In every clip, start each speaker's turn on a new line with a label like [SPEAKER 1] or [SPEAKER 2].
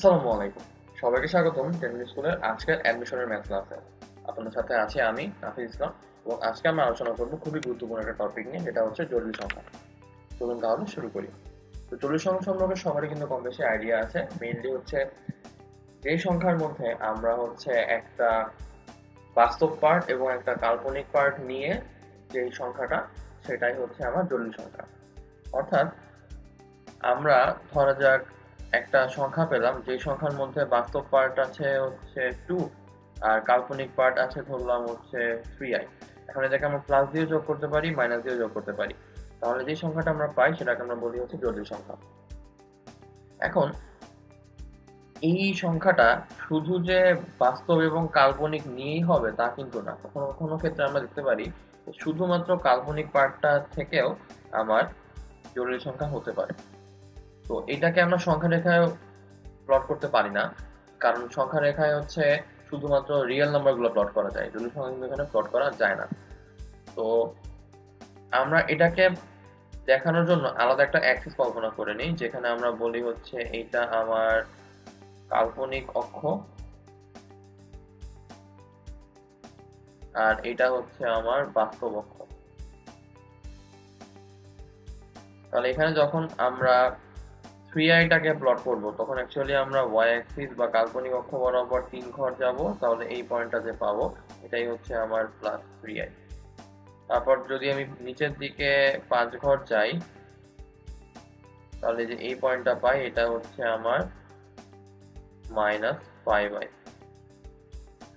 [SPEAKER 1] আসসালামু আলাইকুম। সবাইকে স্বাগতম টেনমিন স্কুলের আজকের অ্যাডমিশনের ম্যাথ ক্লাসে। আপনাদের সাথে আছি আমি নাফিজ ইসলাম এবং আজকে আমরা আলোচনা করব খুবই গুরুত্বপূর্ণ একটা টপিক নিয়ে, যেটা হচ্ছে জটিল সংখ্যা। চলুন তাহলে শুরু করি। তো জটিল সংখ্যা সম্পর্কে সবারই কিন্তু কম বেশি আইডিয়া আছে। মেইনলি হচ্ছে যে সংখ্যার মধ্যে আমরা হচ্ছে একটা বাস্তব পার্ট এবং একটা কাল্পনিক পার্ট নিয়ে যে সংখ্যাটা, সেটাই হচ্ছে আমার জটিল সংখ্যা। অর্থাৎ আমরা ধরা যাক একটা সংখ্যা পেলাম, যে সংখ্যার মধ্যে বাস্তব পার্ট আছে হচ্ছে 2 আর কাল্পনিক পার্ট আছে ধরলাম হচ্ছে 3i। এখন এটাকে আমরা প্লাস দিয়ে যোগ করতে পারি, মাইনাস দিয়ে যোগ করতে পারি। তাহলে যে সংখ্যাটা আমরা পাই সেটাকে আমরা বলি হচ্ছে জটিল সংখ্যা। এখন এই সংখ্যাটা শুধু যে বাস্তব এবং কাল্পনিক নিয়েই হবে তা কিন্তু না। কখনো কখনো ক্ষেত্রে আমরা দেখতে পারি শুধুমাত্র কাল্পনিক পার্টটা থেকেও আমার জটিল সংখ্যা হতে পারে। তো এটাকে আমরা সংখ্যা রেখায় প্লট করতে পারি না, কারণ সংখ্যা রেখায় হচ্ছে শুধুমাত্র রিয়েল নাম্বারগুলো প্লট করা যায়, জটিল সংখ্যা কিন্তু এখানে প্লট করা যায় না। তো আমরা এটাকে দেখানোর জন্য আলাদা একটা অ্যাক্সিস কল্পনা করে নিই, যেখানে আমরা বলি হচ্ছে এইটা আমার কাল্পনিক অক্ষ আর এটা হচ্ছে আমার বাস্তব অক্ষ। তাহলে এখানে যখন আমরা 3i-টাকে প্লট করব তখন অ্যাকচুয়ালি আমরা y অ্যাক্সিস বা কাল্পনিক অক্ষ বরাবর 3 ঘর যাব, তাহলে এই পয়েন্টটা যে পাবো এটাই হচ্ছে আমার প্লাস 3i। তারপর যদি আমি নিচের দিকে 5 ঘর যাই তাহলে যে এই পয়েন্টটা পাই এটা হচ্ছে আমার মাইনাস 5i।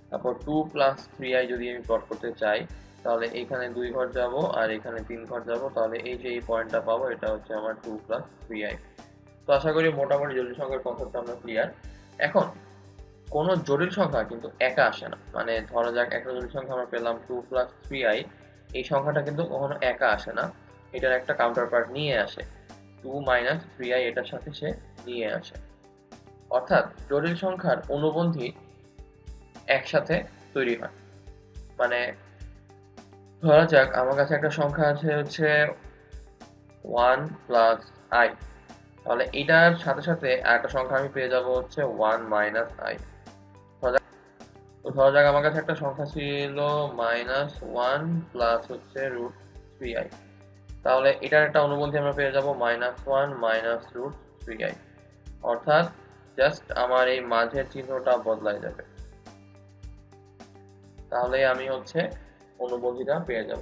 [SPEAKER 1] তারপর 2 প্লাস 3i যদি আমি প্লট করতে চাই তাহলে এখানে 2 ঘর যাব আর এখানে 3 ঘর যাব, তাহলে এই যে এই পয়েন্টটা পাবো এটা হচ্ছে আমার 2 প্লাস 3i। তো আশা করি মোটামুটি জটিল সংখ্যার কনসেপ্ট আমরা ক্লিয়ার। এখন কোনো জটিল সংখ্যা কিন্তু একা আসে না, মানে ধরা যাক একটা জটিল সংখ্যা আমরা পেলাম 2 প্লাস 3i, এই সংখ্যাটা কিন্তু কখনো একা আসে না, এটার একটা কাউন্টার পার্ট নিয়ে আসে, 2 মাইনাস 3i এটার সাথে সে নিয়ে আসে। অর্থাৎ জটিল সংখ্যার অনুবন্ধী একসাথে তৈরি হয়। মানে ধরা যাক আমার কাছে একটা সংখ্যা আছে হচ্ছে 1 প্লাস i, তাহলে এটার সাথে সাথে আরেকটা সংখ্যা আমি পেয়ে যাব হচ্ছে 1 মাইনাস i। ধরা যাক আমার কাছে একটা সংখ্যা ছিল মাইনাস 1 প্লাস হচ্ছে রুট 3i, তাহলে এটার একটা অনুবন্ধী আমরা পেয়ে যাব মাইনাস 1 মাইনাস রুট 3i। অর্থাৎ জাস্ট আমার এই মাঝের চিহ্নটা বদলাই যাবে, তাহলে আমি হচ্ছে অনুবন্ধীটা পেয়ে যাব।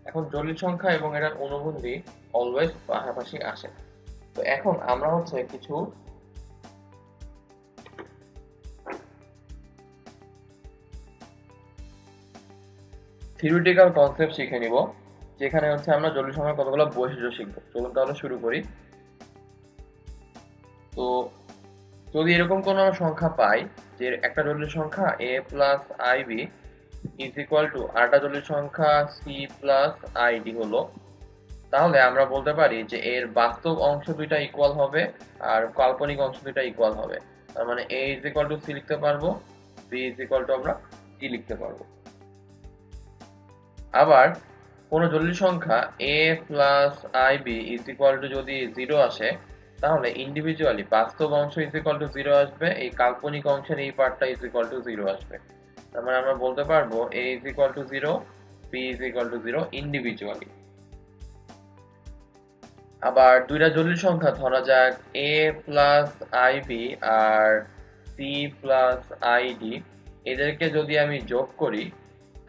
[SPEAKER 1] এখন জটিল সংখ্যা এবং এটার অনুবন্ধী অলওয়েজ পাশাপাশি আসে। তো এখন আমরা হচ্ছে কিছু থিওরিটিক্যাল কনসেপ্ট শিখে নিব, যেখানে হচ্ছে আমরা জটিল সংখ্যার কতগুলো বৈশিষ্ট্য শিখব। চলুন তাহলে শুরু করি। তো যদি এরকম কোনো সংখ্যা পাই যে একটা জটিল সংখ্যা a plus ib is equal two আরেকটা জটিল সংখ্যা c প্লাস id হলো, তাহলে আমরা বলতে পারি যে এর বাস্তব অংশ দুইটা ইকুয়াল হবে আর কাল্পনিক অংশ দুইটা ইকুয়াল হবে। তার মানে a is equal two c লিখতে পারবো, b ইজ ইকুয়াল টু আমরা d লিখতে পারবো। আবার কোনো জটিল সংখ্যা a plus ib is equal to যদি 0 আসে, তাহলে ইন্ডিভিজুয়ালি বাস্তব অংশ ইজ ইকুয়াল টু 0 আসবে, এই কাল্পনিক অংশের এই পার্টটা ইজ ইকুয়াল টু 0 আসবে। তার মানে আমরা বলতে পারবো a is equal to 0, b is equal to 0 individually. আবার দুইটা জটিল সংখ্যা ধরা যাক a প্লাস ib আর c প্লাস id, এদেরকে যদি আমি যোগ করি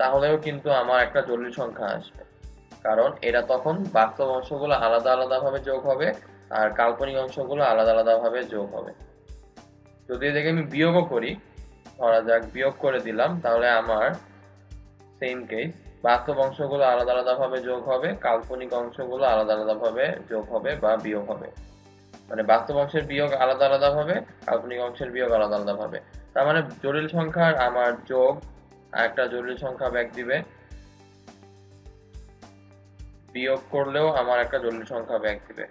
[SPEAKER 1] তাহলেও কিন্তু আমার একটা জটিল সংখ্যা আসবে, কারণ এরা তখন বাস্তব অংশগুলো আলাদা আলাদা ভাবে যোগ হবে আর কাল্পনিক অংশগুলো আলাদা আলাদা ভাবে যোগ হবে। যদি এদেরকে আমি বিয়োগও করি, ধরা যাক বিয়োগ করে দিলাম, তাহলে আমার সেম কেস, বাস্তব অংশগুলো আলাদা আলাদা ভাবে যোগ হবে, কাল্পনিক অংশগুলো আলাদা আলাদা ভাবে যোগ হবে বা বিয়োগ হবে। মানে বাস্তব অংশের বিয়োগ আলাদা আলাদা ভাবে, কাল্পনিক অংশের বিয়োগ আলাদা আলাদা ভাবে। তার মানে জটিল সংখ্যার আমার যোগ আর একটা জটিল সংখ্যা ব্যাক দিবে, বিয়োগ করলেও আমার একটা জটিল সংখ্যা ব্যাক দিবে।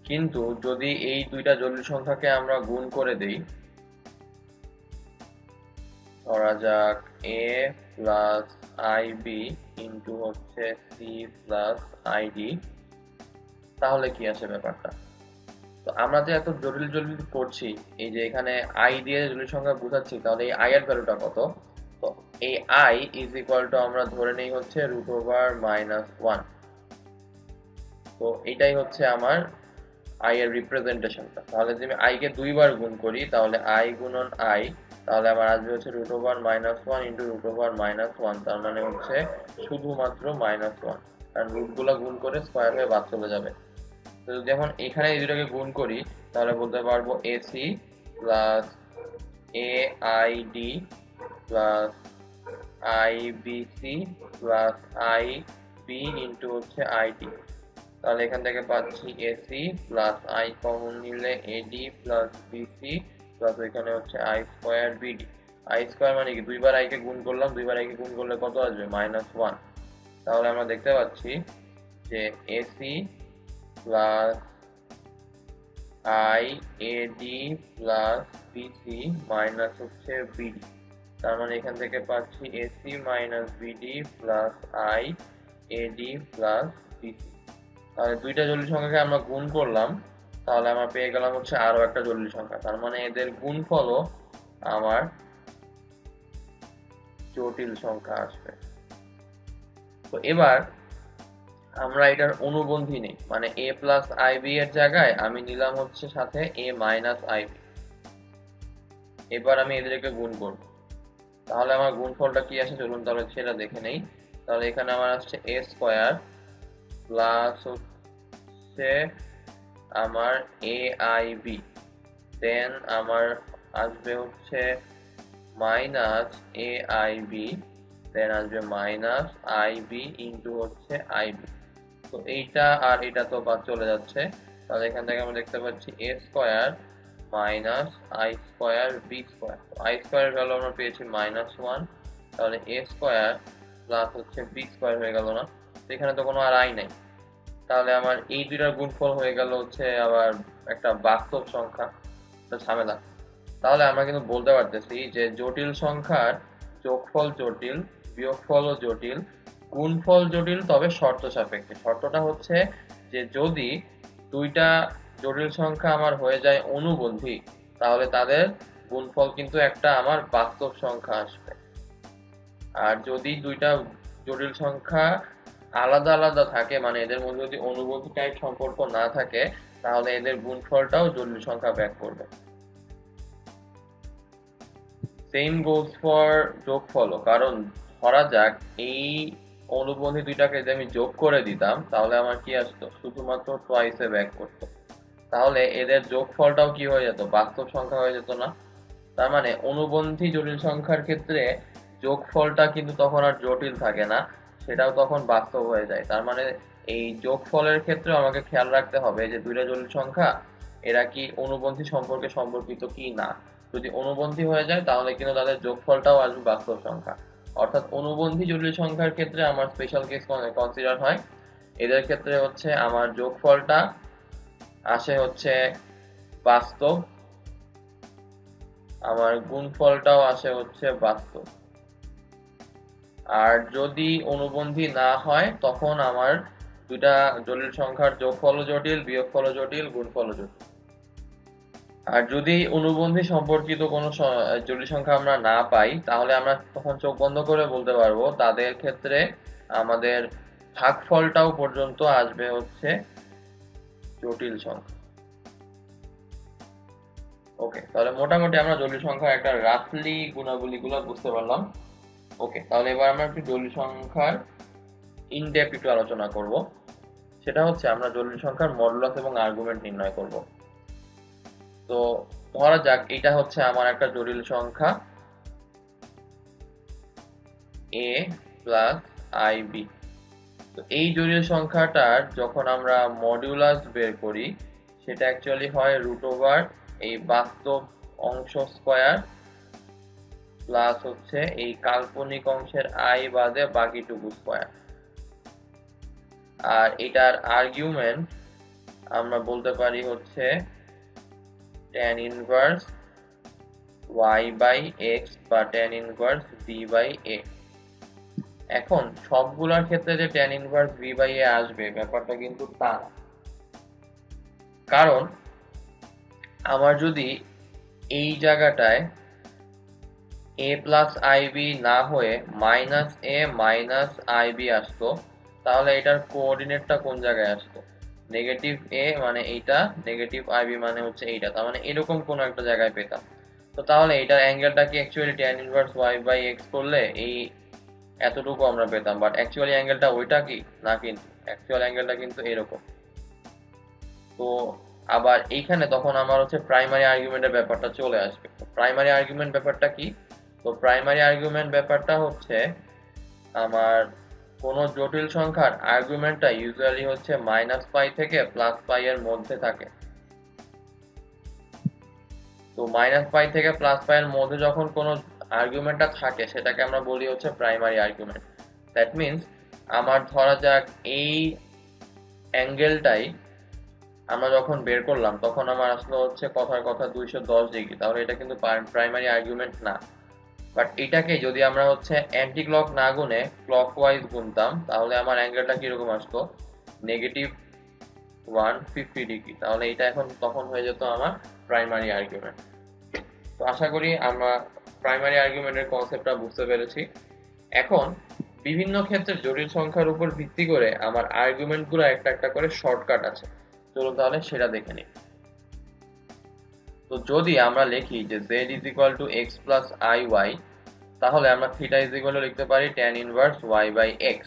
[SPEAKER 1] কিন্তু যদি এই দুইটা জটিল সংখ্যাকে আমরা গুণ করে দেই, ধরা যাক a প্লাস ib ইন্টু হচ্ছে সি প্লাস আইডি, তাহলে কি আসে ব্যাপারটা? তো আমরা যে এত জটিল জটিল করছি, এই যে এখানে আই দিয়ে জটিল সংখ্যা বোঝাচ্ছি, তাহলে এই আই এর ভ্যালুটা কত? তো এই আই ইজ ইকুয়াল টু আমরা ধরে নেই হচ্ছে √(-1). তো এটাই হচ্ছে আমার আই এর রিপ্রেজেন্টেশনটা। তাহলে যদি আমি আই কে দুইবার গুণ করি, তাহলে আই গুণন আই, তাহলে আমার আসবে হচ্ছে √(-1) ইন্টু √(-1), তার মানে হচ্ছে শুধুমাত্র -1, কারণ রুটগুলো গুণ করে স্কয়ার হয়ে বাদ চলে যাবে। তো যদি এখন এখানে এই দুটাকে গুণ করি, তাহলে বলতে পারবো ac plus a id plus ibc plus ib into হচ্ছে আইডি। তাহলে এখান থেকে পাচ্ছি এসি প্লাস আই কমন নিলে এডি প্লাস বিসি প্লাস এখানে হচ্ছে I square BD. I square মানে কি, দুইবার আই কে গুণ করলাম, দুইবার আই কে গুণ করলে কত আসবে? -1। তাহলে আমরা দেখতে পাচ্ছি যে AC plus i AD plus BC minus হচ্ছে বিডি, তার মানে এখান থেকে পাচ্ছি AC minus BD plus i AD plus BC. তাহলে দুইটা জটিল সংখ্যাকে আমরা গুণ করলাম, তাহলে আমরা পেয়ে গেলাম হচ্ছে আরো একটা জটিল সংখ্যা, তার মানে এদের গুণফলও আমার জটিল সংখ্যা আসবে। তো এবার আমরা এটার অনুবন্ধী নেই, মানে a প্লাস আইবি এর জায়গায় আমি নিলাম হচ্ছে সাথে a মাইনাস আইবি। এবার আমি এদেরকে গুণ করব, তাহলে আমার গুণফলটা কি আসে চলুন তাহলে সেটা দেখে নেই। তাহলে এখানে আমার আসছে a স্কয়ার প্লাস হচ্ছে আমার aib, দেন আমার আসবে হচ্ছে মাইনাস aib, দেন আসবে মাইনাস আইবি ইন্টু হচ্ছে আইবি। তো এইটা আর এটা তো বাদ চলে যাচ্ছে, তাহলে এখান থেকে আমরা দেখতে পাচ্ছি a square minus i square b square. I স্কয়ারের ভ্যালু আমরা পেয়েছি -1, তাহলে a স্কয়ার প্লাস হচ্ছে বি স্কয়ার হয়ে গেল না, তো এখানে তো কোনো আর আই নাই, তাহলে আমার এই দুইটার গুণফল হয়ে গেল হচ্ছে আবার একটা বাস্তব সংখ্যা, ঝামেলা। তাহলে আমরা কিন্তু বলতে পারতেছি যে জটিল সংখ্যার যোগফল জটিল, বিয়োগফলও জটিল, গুণফল জটিল, তবে শর্ত সাপেক্ষে। শর্তটা হচ্ছে যে যদি দুইটা জটিল সংখ্যা আমার হয়ে যায় অনুবন্ধী, তাহলে তাদের গুণফল কিন্তু একটা আমার বাস্তব সংখ্যা আসবে। আর যদি দুইটা জটিল সংখ্যা আলাদা আলাদা থাকে, মানে এদের মধ্যে যদি অনুবন্ধী টাইপ সম্পর্ক না থাকে, তাহলে এদের গুণফলটাও জটিল সংখ্যা ব্যাক করবে। সেম গোজ ফর যোগফলও, কারণ ধরা যাক এই অনুবন্ধী দুইটাকে যদি আমি যোগ করে দিতাম, তাহলে আমার কি আসতো? শুধুমাত্র টোয়াইসে ব্যাক করতো, তাহলে এদের যোগফলটাও কি হয়ে যেত? বাস্তব সংখ্যা হয়ে যেত না? তার মানে অনুবন্ধী জটিল সংখ্যার ক্ষেত্রে যোগফলটা কিন্তু তখন আর জটিল থাকে না, সেটাও তখন বাস্তব হয়ে যায়। তার মানে এই যোগফলের ক্ষেত্রে আমাকে খেয়াল রাখতে হবে যে দুইটা জটিল সংখ্যা এরা কি অনুবন্ধী সম্পর্কে সম্পর্কিত কি না। যদি অনুবন্ধী হয়ে যায় তাহলে কিন্তু তাদের যোগফলটাও আসবে বাস্তব সংখ্যা। অর্থাৎ অনুবন্ধী জটিল সংখ্যার ক্ষেত্রে আমার স্পেশাল কেস কনসিডার হয়, এদের ক্ষেত্রে হচ্ছে আমার যোগফলটা আসে হচ্ছে বাস্তব, আমার গুণফলটাও আসে হচ্ছে বাস্তব। আর যদি অনুবন্ধী না হয় তখন আমার দুইটা জটিল সংখ্যার যোগফলও জটিল, বিয়োগফলও জটিল, গুণফলও জটিল। আর যদি অনুবন্ধী সম্পর্কিত কোনো জটিল সংখ্যা আমরা না পাই, তাহলে আমরা তখন চোখ বন্ধ করে বলতে পারবো তাদের ক্ষেত্রে আমাদের ভাগফলটাও পর্যন্ত আসবে হচ্ছে জটিল সংখ্যা। ওকে, তাহলে মোটামুটি আমরা জটিল সংখ্যার একটা রাফলি গুণাবলীগুলো বুঝতে পারলাম। ওকে, তাহলে এবার আমরা একটু জটিল সংখ্যার ইনডেপথ একটু আলোচনা করব। সেটা হচ্ছে আমরা জটিল সংখ্যার মডুলাস এবং আর্গুমেন্ট নির্ণয় করব। তো ধরা যাক এটা হচ্ছে আমার একটা জটিল সংখ্যা a প্লাস আইb। তো এই জটিল সংখ্যাটার যখন আমরা মডুলাস বের করি, সেটা অ্যাকচুয়ালি হয় √ এই বাস্তব অংশ স্কয়ার প্লাস হচ্ছে এই কাল্পনিক অংশের আই বাদে বাকিটুকু স্কয়ার। আর এটার আর্গুমেন্ট আমরা বলতে পারি হচ্ছে tan inverse y by x বা tan inverse b by a। এখন সবগুলোর ক্ষেত্রে যে tan inverse v by a আসবে ব্যাপারটা কিন্তু তা না, কারণ আমার যদি এই জায়গাটায় a প্লাস ib না হয়ে মাইনাস a মাইনাস ib আসতো, তাহলে এটার কোঅর্ডিনেটটা কোন জায়গায় আসতো? নেগেটিভ a মানে এইটা, নেগেটিভ ib মানে হচ্ছে এইটা, তার মানে এরকম কোন একটা জায়গায় পেতাম। তো তাহলে এটার অ্যাঙ্গেলটা কি actually tan inverse y by x করলে এই এতটুকু আমরা পেতাম, বাট অ্যাকচুয়ালি অ্যাঙ্গেলটা ওইটা কি না, কিন্তু অ্যাকচুয়াল অ্যাঙ্গেলটা কিন্তু এরকম। তো আবার এইখানে তখন আমার হচ্ছে প্রাইমারি আর্গুমেন্টের ব্যাপারটা চলে আসবে। প্রাইমারি আর্গুমেন্ট ব্যাপারটা কি? তো প্রাইমারি আর্গুমেন্ট ব্যাপারটা হচ্ছে আমার কোন জটিল সংখ্যার আর্গুমেন্টটা ইউজুয়ালি হচ্ছে মাইনাস পাই থেকে প্লাস পাই এর মধ্যে থাকে। তো মাইনাস পাই থেকে প্লাস পাই এর মধ্যে যখন কোনো আর্গুমেন্টটা থাকে সেটাকে আমরা বলি হচ্ছে প্রাইমারি আর্গুমেন্ট। দ্যাট মিনস আমার ধরা যাক এই অ্যাঙ্গেলটাই আমরা যখন বের করলাম তখন আমার আসলে হচ্ছে কথার কথা 210 ডিগ্রি, তাহলে এটা কিন্তু প্রাইমারি আর্গুমেন্ট না। বাট এটাকে যদি আমরা হচ্ছে অ্যান্টি ক্লক না গুনে ক্লকওয়াইজ গুনতাম তাহলে আমার অ্যাঙ্গেলটা কিরকম আসতো? Negative 150 degree. তাহলে এটা এখন তখন হয়ে যেত আমার প্রাইমারি আর্গুমেন্ট। তো আশা করি আমরা প্রাইমারি আর্গুমেন্টের কনসেপ্টটা বুঝতে পেরেছি। এখন বিভিন্ন ক্ষেত্রে জটিল সংখ্যার উপর ভিত্তি করে আমার আর্গুমেন্টগুলো একটা একটা করে শর্টকাট আছে, চলুন তাহলে সেটা দেখে নিই। তো যদি আমরা লিখি যে z is equal to x plus iy, তাহলে আমরা থিটা is equal to লিখতে পারি tan inverse y by x,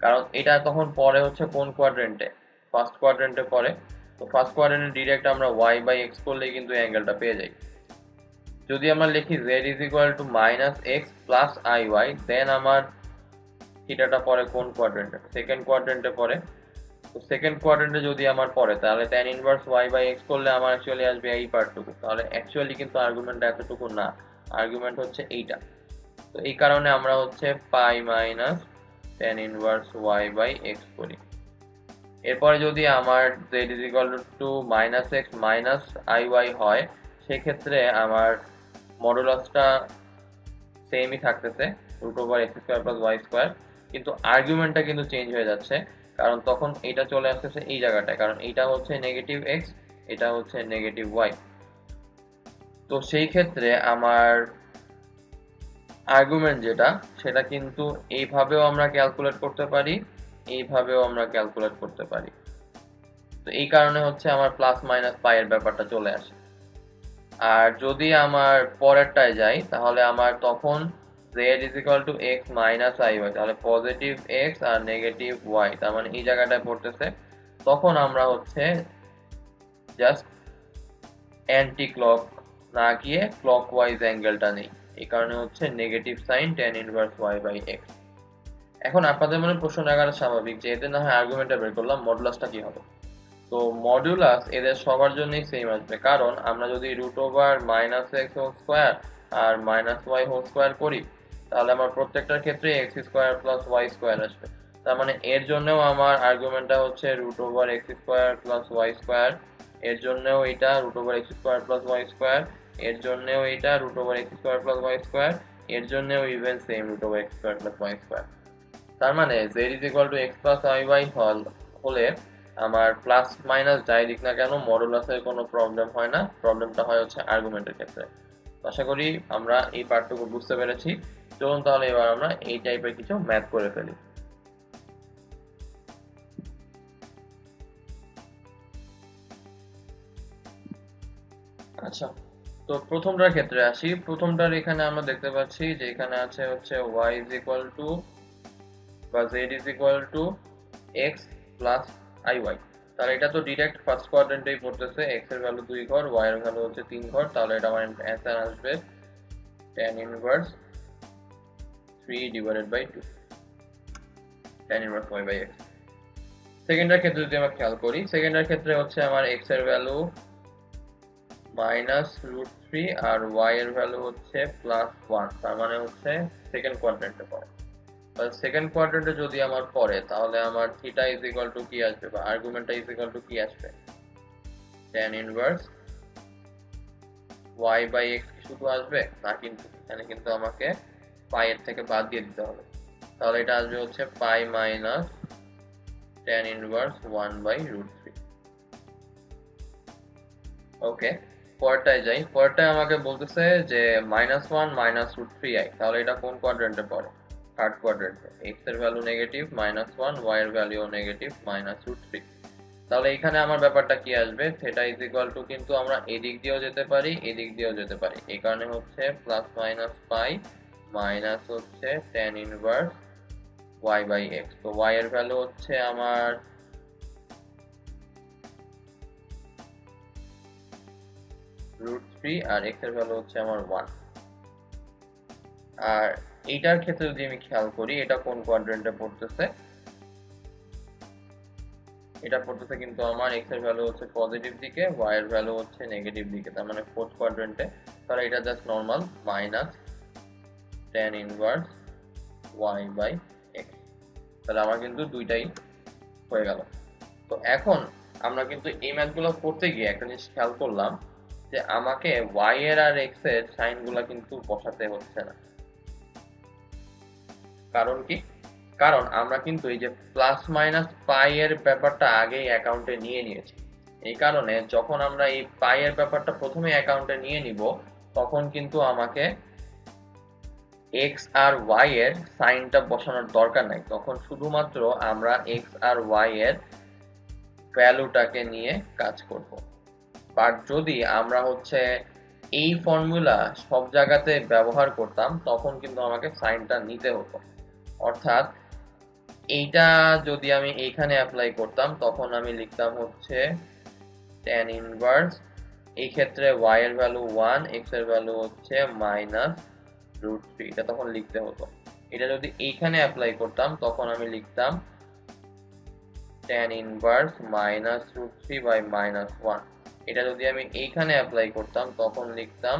[SPEAKER 1] কারণ এটা তখন পরে হচ্ছে কোন কোয়াড্রেন্টে? ফার্স্ট কোয়াড্রেন্টে পরে। তো ফার্স্ট কোয়াড্রেন্টে ডিরেক্ট আমরা y by x করলেই কিন্তু অ্যাঙ্গেলটা পেয়ে যাই। যদি আমরা লিখি z is equal to minus x plus iy, দেন আমার থিটাটা পরে কোন কোয়াড্রেন্টে? সেকেন্ড কোয়াড্রেন্টে পরে। তো সেকেন্ড কোয়াড্রেন্টে যদি আমার পড়ে তাহলে tan inverse y by x করলে আমার অ্যাকচুয়ালি আসবে এই পার্টটুকু। তাহলে অ্যাকচুয়ালি কিন্তু আর্গুমেন্টটা এতটুকু না, আর্গুমেন্ট হচ্ছে এইটা। তো এই কারণে আমরা হচ্ছে pi minus tan inverse y by x করি। এরপরে যদি আমার z is equal to minus x minus iy হয়, সেক্ষেত্রে আমার মডুলাসটা সেমই থাকতেছে root over x square plus y square, কিন্তু আর্গুমেন্টটা কিন্তু চেঞ্জ হয়ে যাচ্ছে, কারণ তখন এটা চলে আসতেছে এই জায়গাটায়, কারণ এটা হচ্ছে নেগেটিভ x, এটা হচ্ছে নেগেটিভ y। তো সেই ক্ষেত্রে আমার আর্গুমেন্ট যেটা সেটা কিন্তু এইভাবেও আমরা ক্যালকুলেট করতে পারি, এইভাবেও আমরা ক্যালকুলেট করতে পারি। তো এই কারণে হচ্ছে আমার প্লাস মাইনাস পাই এর ব্যাপারটা চলে আসে। আর যদি আমার পরেরটায় যাই তাহলে আমার তখন z is equal to x minus iy, তাহলে পজিটিভ x আর নেগেটিভ y, তার মানে এই জায়গাটায় পড়তেছে। তখন আমরা হচ্ছে জাস্ট অ্যান্টি ক্লক না গিয়ে ক্লকওয়াইজ অ্যাঙ্গেলটা নেই, এই কারণে হচ্ছে negative sign tan inverse y by x। এখন আপনাদের মনে প্রশ্ন জাগাটা স্বাভাবিক যে এদের না হয় আর্গুমেন্টটা বের করলাম, মডুলাসটা কি হবে? তো মডুলাস এদের সবার জন্যই সেম আসবে, কারণ আমরা যদি root over minus x whole square আর মাইনাস ওয়াই হোল স্কোয়ার করি তাহলে আমার প্রত্যেকটার ক্ষেত্রে x square plus y square আসবে। তার মানে এর জন্যও আমার আর্গুমেন্টটা হচ্ছে root over x square plus y square, এর জন্যও এটা root over x square plus y square, এর জন্যও এটা root over x square plus y square, এর জন্যও even same root over x square plus y square. তার মানে z is equal to x plus iy হলে আমার প্লাস মাইনাস যাই দিক না কেন মডুলাসের কোনো প্রবলেম হয় না, প্রবলেমটা হয় হচ্ছে আর্গুমেন্টের ক্ষেত্রে। আশা করি আমরা এই পার্টটুকু বুঝতে পেরেছি। চলুন তাহলে এবার আমরা এই টাইপের কিছু ম্যাথ করে ফেলি। আচ্ছা, তো প্রথমটার ক্ষেত্রে আসি। প্রথমটার এখানে আমরা দেখতে পাচ্ছি যে এখানে আছে হচ্ছে y is equal to বা z is equal to x plus iy, তাহলে এটা তো ডিরেক্ট ফার্স্ট কোয়াড্রেন্টেই পড়তেছে, x এর ভ্যালু 2 ঘর, y এর ভ্যালু হচ্ছে 3 ঘর, তাহলে এটা আমার অ্যানসার আসবে tan inverse 3 divided by 2 tan inverse y by x। সেকেন্ডের ক্ষেত্রে যদি আমরা খেয়াল করি, সেকেন্ডের ক্ষেত্রে হচ্ছে আমার x এর ভ্যালু মাইনাস রুট 3 আর y এর ভ্যালু হচ্ছে প্লাস 1, তার মানে হচ্ছে সেকেন্ড কোয়াড্রেন্টে পড়ে। সেকেন্ড কোয়াড্রেন্টে যদি আমার পড়ে তাহলে আমার থিটা ইজ ইকুয়াল টু কি আসবে বা আর্গুমেন্টটা ইজ ইকুয়াল টু কি আসবে? tan inverse y by x শুধু আসবে না, কিন্তু এখানে কিন্তু আমাকে পাই এর থেকে বাদ দিয়ে দিতে হবে। তাহলে এটা আসবে হচ্ছে পাই মাইনাস tan ইনভার্স 1/√3। ওকে, পরেরটায় যাই। পরেরটায় আমাকে বলতেছে যে -1 -√3i, তাহলে এটা কোন কোয়াড্রেন্টে পড়ে? থার্ড কোয়াড্রেন্টে। x এর ভ্যালু নেগেটিভ -1, y এর ভ্যালু নেগেটিভ -√3। তাহলে এখানে আমার ব্যাপারটা কি আসবে? থিটা ইজ ইকুয়াল টু, কিন্তু আমরা এদিক দিয়েও যেতে পারি, এদিক দিয়েও যেতে পারি। এই কারণে হচ্ছে প্লাস মাইনাস পাই মাইনাস হচ্ছে tan ইনভার্স y/x। তো y এর ভ্যালু হচ্ছে আমার √3 আর x এর ভ্যালু হচ্ছে আমার 1। আর এইটার ক্ষেত্রে যদি আমি খেয়াল করি, এটা কোন কোয়াড্রেন্টে পড়তেছে? এটা পড়তেছে কিন্তু আমার x এর ভ্যালু হচ্ছে পজিটিভ দিকে, y এর ভ্যালু হচ্ছে নেগেটিভ দিকে, তার মানে ফোর্থ কোয়াড্রেন্টে। তাহলে এটা just normal minus tan inverse y/x। তাহলে আমার কিন্তু দুইটাই হয়ে গেল। তো এখন আমরা কিন্তু এই ম্যাথগুলো করতে গিয়ে একটা জিনিস খেয়াল করলাম যে আমাকে y এর আর x এর সাইনগুলো কিন্তু বসাতে হচ্ছে না। কারণ কি? কারণ আমরা কিন্তু এই যে প্লাস মাইনাস পাই এর ব্যাপারটা আগেই অ্যাকাউন্টে নিয়ে নিয়েছি। এই কারণে যখন আমরা এই পাই এর ব্যাপারটা প্রথমে অ্যাকাউন্টে নিয়ে নিব, তখন কিন্তু আমাকে x আর y এর সাইনটা বসানোর দরকার নাই। তখন শুধুমাত্র আমরা x আর y এর ভ্যালুটাকে নিয়ে কাজ করব। বাট যদি আমরা হচ্ছে এই ফর্মুলা সব জায়গাতে ব্যবহার করতাম, তখন কিন্তু আমাকে সাইনটা নিতে হতো। অর্থাৎ এইটা যদি আমি এইখানে অ্যাপ্লাই করতাম, তখন আমি লিখতাম হচ্ছে tan ইনভার্স, এই ক্ষেত্রে y এর ভ্যালু 1, x এর ভ্যালু হচ্ছে -√3, এটা তখন লিখতে হতো। এটা যদি এইখানে অ্যাপ্লাই করতাম, তখন আমি লিখতাম tan ইনভার্স -√3/-1। এটা যদি আমি এইখানে অ্যাপ্লাই করতাম, তখন লিখতাম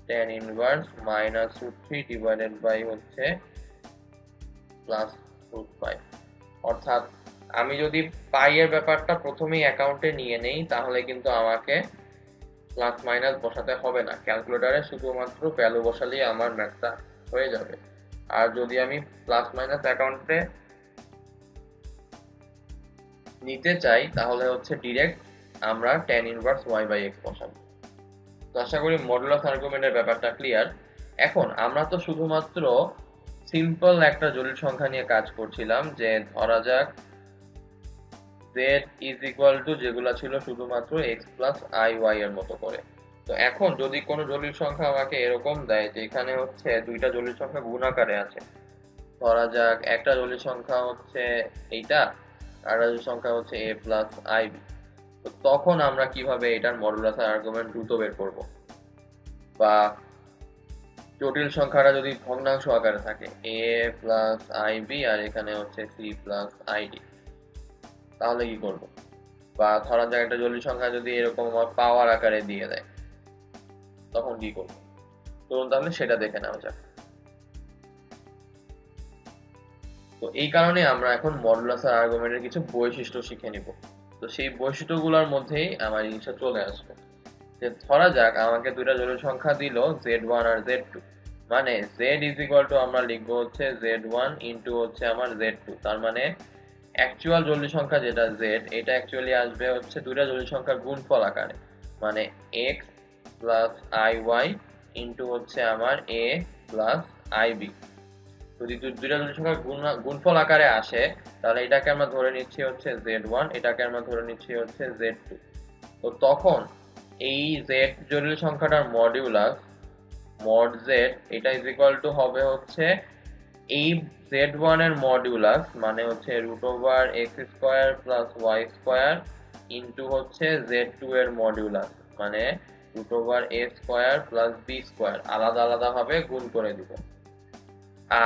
[SPEAKER 1] tan ইনভার্স -√3 ডিভাইডেড বাই হচ্ছে +√5। অর্থাৎ আমি যদি পাই এর ব্যাপারটা প্রথমেই অ্যাকাউন্টে নিয়ে নেই, তাহলে কিন্তু আমাকে প্লাস মাইনাস বসাতে হবে না। ক্যালকুলেটরে শুধুমাত্র ভ্যালু বসালেই আমার ম্যাথটা হয়ে যাবে। আর যদি আমি প্লাস মাইনাস অ্যাকাউন্টে নিতে চাই, তাহলে হচ্ছে ডিরেক্ট আমরা tan ইনভার্স y/x বসাবো। তো আশা করি মডুলাস আর্গুমেন্টের ব্যাপারটা ক্লিয়ার। এখন আমরা তো শুধুমাত্র সিম্পল একটা জটিল সংখ্যা নিয়ে কাজ করছিলাম, যে ধরা যাক z ইজ ইকুয়াল টু, যেগুলা ছিল শুধুমাত্র x প্লাস iy এর মতো করে। তো এখন যদি কোনো জটিল সংখ্যা আমাকে এরকম দেয় যে এখানে হচ্ছে দুইটা জটিল সংখ্যা গুণ আকারে আছে, ধরা যাক একটা জটিল সংখ্যা হচ্ছে এইটা, আর একটা জটিল সংখ্যা হচ্ছে a প্লাস ib। তো তখন আমরা কিভাবে এটার মডুলাস আর্গুমেন্ট দ্রুত বের করব? বা জটিল সংখ্যাটা যদি ভগ্নাংশ আকারে থাকে a প্লাস ib আর এখানে হচ্ছে c প্লাস id, তাহলে কি করব? বা ধরা যাক একটা জটিল সংখ্যা যদি এরকম আমার পাওয়ার আকারে দিয়ে দেয়, তখন কি করব? চলুন তাহলে সেটা দেখে নেওয়া যাক। তো এই কারণে আমরা এখন মডুলাস আর্গুমেন্টের কিছু বৈশিষ্ট্য শিখে নিব। তো সেই বৈশিষ্ট্যগুলোর মধ্যেই আমার জিনিসটা চলে আসবে। যে ধরা যাক আমাকে দুইটা জটিল সংখ্যা দিল z1 আর z2, মানে z ইজ ইকুয়াল টু আমরা লিখবো হচ্ছে z1 ইনটু হচ্ছে আমার z2। তার মানে অ্যাকচুয়াল জটিল সংখ্যা যেটা z, এটা অ্যাকচুয়ালি আসবে হচ্ছে দুইটা জটিল সংখ্যার গুণফল আকারে, মানে x প্লাস iy ইনটু হচ্ছে আমার a প্লাস ib। যদি দুইটা জটিল সংখ্যার গুণফল আকারে আসে, তাহলে এটাকে আমরা ধরে নিচ্ছি হচ্ছে z1, এটাকে আমরা ধরে নিচ্ছি হচ্ছে z2। তো তখন এই z জটিল সংখ্যাটার মডিউলাস mod z, এটা ইজ ইকুয়াল টু হবে হচ্ছে এই z1 এর মডিউলাস, মানে হচ্ছে √x² প্লাস y² ইনটু হচ্ছে z2 এর মডিউলাস, মানে √a² প্লাস b², আলাদা আলাদা ভাবে গুণ করে দিব।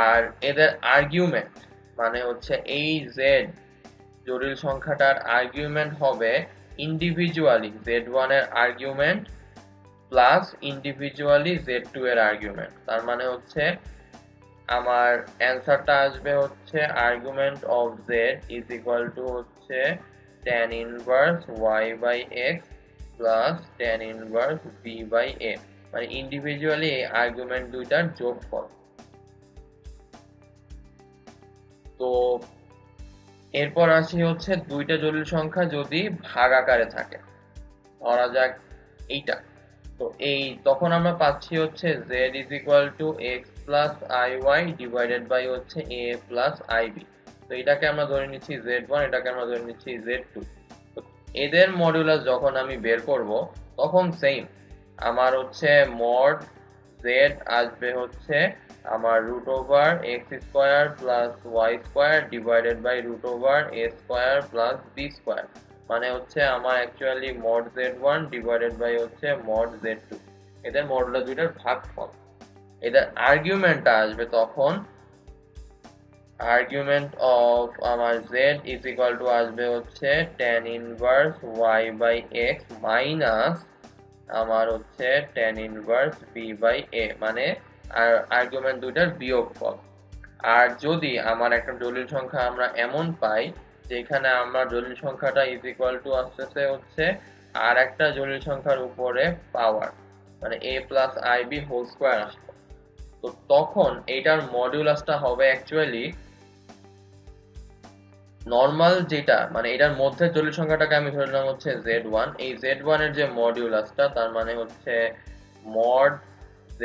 [SPEAKER 1] আর এদের আর্গুমেন্ট, মানে হচ্ছে এই z জটিল সংখ্যাটার আর্গুমেন্ট হবে ইন্ডিভিজুয়ালি z1 এর আর্গুমেন্ট প্লাস ইন্ডিভিজুয়ালি z2 এর আর্গুমেন্ট। তার মানে হচ্ছে আমার অ্যান্সারটা আসবে হচ্ছে argument of z is equal to হচ্ছে tan inverse y/x plus tan inverse b/a, মানে ইন্ডিভিজুয়ালি এই আর্গুমেন্ট দুইটার যোগফল। তো এরপর আসি হচ্ছে দুইটা জটিল সংখ্যা যদি ভাগ আকারে থাকে, ধরা যাক এইটা। তো তখন আমরা পাচ্ছি হচ্ছে z is equal to x plus iy divided by হচ্ছে a plus ib। তো এটাকে আমরা ধরে নিচ্ছি z1, এটাকে আমরা ধরে নিচ্ছি z2। তো এদের মডুলাস যখন আমি বের করব তখন সেম আমার হচ্ছে মড z আসবে হচ্ছে আমার root over x square plus y square divided by root over a square plus b square, মানে হচ্ছে আমার actually mod z1 divided by হচ্ছে মড z2, এদের মডুলাস দুইটার ভাগফল। এদের আর্গুমেন্টটা আসবে তখন আর্গুমেন্ট অফ আমার z ইজ ইকুয়াল টু আসবে হচ্ছে tan inverse y by x minus আমার হচ্ছে tan inverse b by a, মানে আর্গুমেন্ট দুইটার বিয়োগফল। আর যদি আমার একটা জটিল সংখ্যা আমরা এমন পাই যেখানে আমরা জটিল সংখ্যাটা ইজ ইকুয়াল টু আসতেছে হচ্ছে আর একটা জটিল সংখ্যার উপরে পাওয়ার, মানে a plus ib whole square আসবে, তো তখন এইটার মডিউলাসটা হবে অ্যাকচুয়ালি নরমাল যেটা, মানে এটার মধ্যে জটিল সংখ্যাটাকে আমি ধরে নিলাম হচ্ছে z1। এই z1 এর যে মডিউলাসটা তার মানে হচ্ছে মড z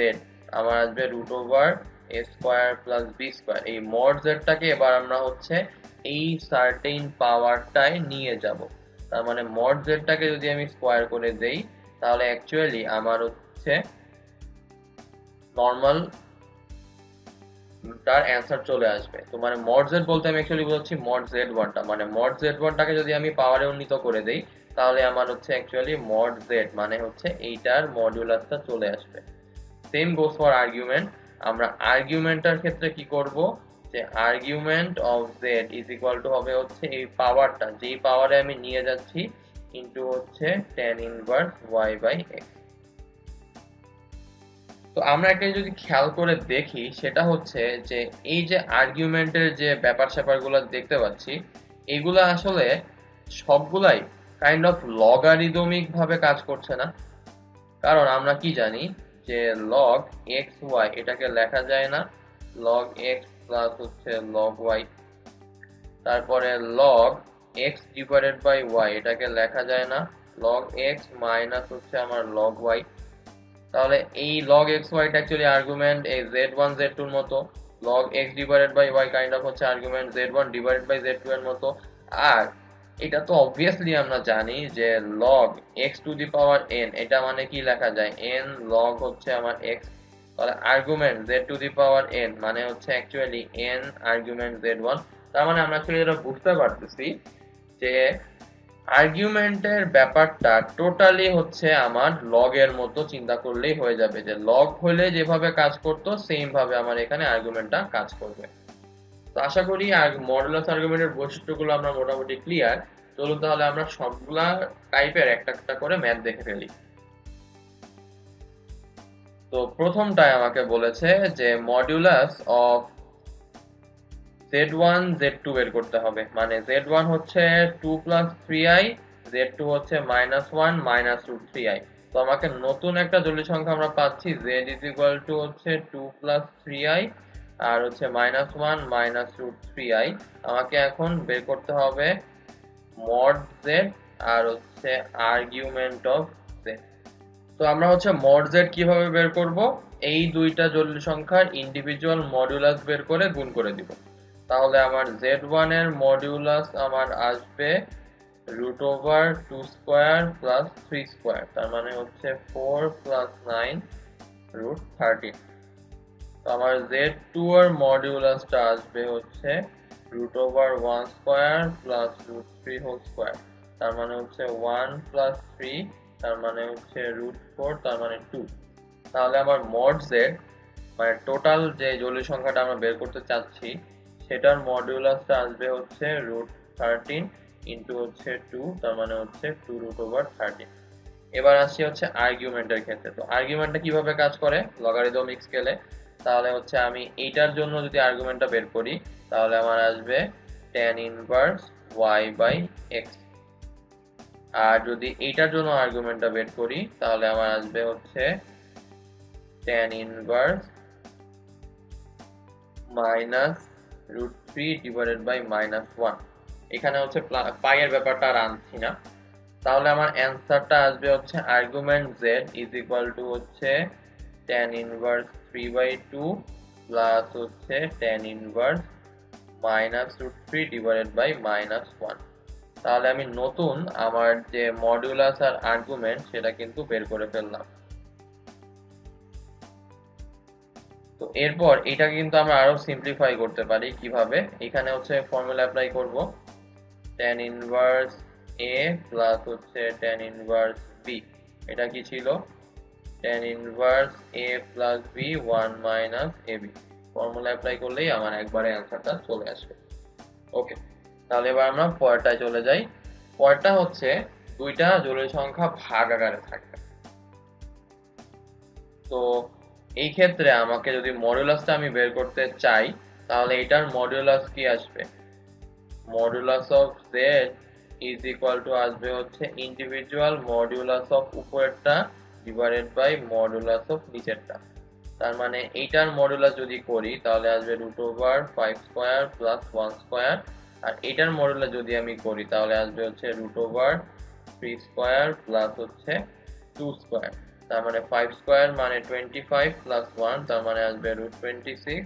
[SPEAKER 1] আমার আসবে root over a square plus b square. এই মড জেডটাকে এবার আমরা হচ্ছে এই সার্টেইন পাওয়ারটায় নিয়ে যাব, তার মানে মড জেডটাকে যদি আমি স্কোয়ার করে দেই তাহলে অ্যাকচুয়ালি আমার হচ্ছে নরমাল তার অ্যান্সার চলে আসবে। তো মানে মড জেড বলতে আমি অ্যাকচুয়ালি বোঝাচ্ছি মড z1টা, মানে মড z1টাকে যদি আমি পাওয়ারে উন্নীত করে দেই তাহলে আমার হচ্ছে অ্যাকচুয়ালি মড জেড মানে হচ্ছে এইটার মডুলাসটা চলে আসবে। Same goes for argument. আমরা আর্গুমেন্টের ক্ষেত্রে কি করব, যে argument of z is equal two হবে হচ্ছে এই পাওয়ারটা, যেই পাওয়ারে আমি নিয়ে যাচ্ছি ইনটু হচ্ছে tan inverse y by x। তো আমরা একটা যদি খেয়াল করে দেখি সেটা হচ্ছে যে এই যে আর্গুমেন্টের যে ব্যাপার স্যাপারগুলো দেখতে পাচ্ছি এগুলা আসলে সবগুলাই কাইন্ড অফ লগারিদমিক ভাবে কাজ করছে না। কারণ আমরা কি জানি যে লগ এক্স ওয়াই এটাকে লেখা যায় না লগ এক্স প্লাস হচ্ছে লগ ওয়াই, তারপরে log x divided by y এটাকে লেখা যায় না লগ এক্স মাইনাস হচ্ছে আমার লগ ওয়াই। তাহলে এই log xy টা অ্যাকচুয়ালি আর্গুমেন্ট এই z1 z2 এর মতো, log x divided by y kind of হচ্ছে argument z1 divided by z2 এর মতো। আর এটা তো অবভিয়াসলি আমরা জানি যে log x two the power n এটা মানে কি লেখা যায় n log হচ্ছে আমার x, তাহলে argument z two the power n মানে হচ্ছে অ্যাকচুয়ালি n আর্গুমেন্ট z1। তার মানে আমরা অ্যাকচুয়ালি এটা বুঝতে পারতেছি যে আর্গুমেন্টের ব্যাপারটা টোটালি হচ্ছে আমার লগ এর মতো চিন্তা করলেই হয়ে যাবে, যে লগ হলে যেভাবে কাজ করতো সেম ভাবে আমার এখানে আর্গুমেন্টটা কাজ করবে। তো আশা করি মডুলাস আর্গুমেন্টের বৈশিষ্ট্যগুলো আমরা মোটামুটি ক্লিয়ার। চলুন তাহলে আমরা সবগুলা টাইপের একটা একটা করে ম্যাথ দেখে ফেলি। তো প্রথমটায় আমাকে বলেছে যে মডুলাস অফ z1 z2 বের করতে হবে, মানে z1 হচ্ছে 2 প্লাস 3i, z2 হচ্ছে -1 মাইনাস রুট 3i। তো আমাকে নতুন একটা জটিল সংখ্যা আমরা পাচ্ছি z ইজ ইকুয়াল টু হচ্ছে 2 প্লাস 3i আর হচ্ছে -1 মাইনাস রুট 3i। আমাকে এখন বের করতে হবে মড z আর হচ্ছে আর্গুমেন্ট অফ z। তো আমরা হচ্ছে মড z কিভাবে বের করব, এই দুইটা জটিল সংখ্যার ইন্ডিভিজুয়াল মডুলাস বের করে গুণ করে দিব। তাহলে আমার z1 এর মডিউলাস আমার আসবে root over 2 square plus 3 square, তার মানে হচ্ছে 4 প্লাস 9 রুট 13। তো আমার z2 এর মডিউলাসটা আসবে হচ্ছে root over 1 square plus root 3 whole square, তার মানে হচ্ছে 1 প্লাস 3 তার মানে হচ্ছে রুট 4 তার মানে 2। তাহলে আমার মড z মানে টোটাল যে জটিল সংখ্যাটা আমরা বের করতে চাচ্ছি সেটার মডিউলাসটা আসবে হচ্ছে রুট 13 ইন্টু হচ্ছে 2 তার মানে হচ্ছে 2 রুট ওভার 13। এবার আসি হচ্ছে আর্গুমেন্টের ক্ষেত্রে। তো আর্গুমেন্টটা কিভাবে কাজ করে লগারিদমিক স্কেলে, তাহলে হচ্ছে আমি এইটার জন্য যদি আর্গুমেন্টটা বের করি তাহলে আমার আসবে tan inverse y by x, আর যদি এইটার জন্য আর্গুমেন্টটা বের করি তাহলে আমার আসবে হচ্ছে tan ইনভার্স মাইনাস রুট 1 এখানে হচ্ছে পাই এর ব্যাপারটা আর আনছি না। তাহলে আমার অ্যান্সারটা আসবে হচ্ছে argument z is equal to হচ্ছে tan ইনভার্স 3/2 প্লাস হচ্ছে tan ইনভার্স -√3/-1। তাহলে আমি নতুন আমার যে মডুলাস আর আর্গুমেন্ট সেটা কিন্তু বের করে ফেললাম। তো এরপর এটা কিন্তু আমরা আরো সিম্পলিফাই করতে পারি কিভাবে। এখানে হচ্ছে ফর্মুলা অ্যাপ্লাই করব tan ইনভার্স a প্লাস হচ্ছে tan ইনভার্স b। এটা কি ছিল tan inverse a plus b 1 minus ab। Formula apply করলেই আমার একবারে অ্যান্সারটা চলে আসবে। ওকে, তাহলে এবার আমরা পরেরটায় চলে যাই। পরেরটা হচ্ছে দুইটা জটিল সংখ্যা ভাগ আকারে থাকবে। তো এই ক্ষেত্রে আমাকে যদি মডুলাসটা আমি বের করতে চাই তাহলে এটার মডুলাস কি আসবে, modulus of z is equal to আসবে হচ্ছে ইন্ডিভিজুয়াল মডুলাস অফ উপরেরটা ডিভাইডেড বাই মডুলাস অফ নিচেরটা। তার মানে এইটার মডুলাস যদি করি তাহলে আসবে √5² প্লাস 1² আর এটার মডুলাস যদি আমি করি তাহলে আসবে হচ্ছে √3² প্লাস হচ্ছে 2²। তার মানে 5² মানে 25 প্লাস 1 তার মানে আসবে √26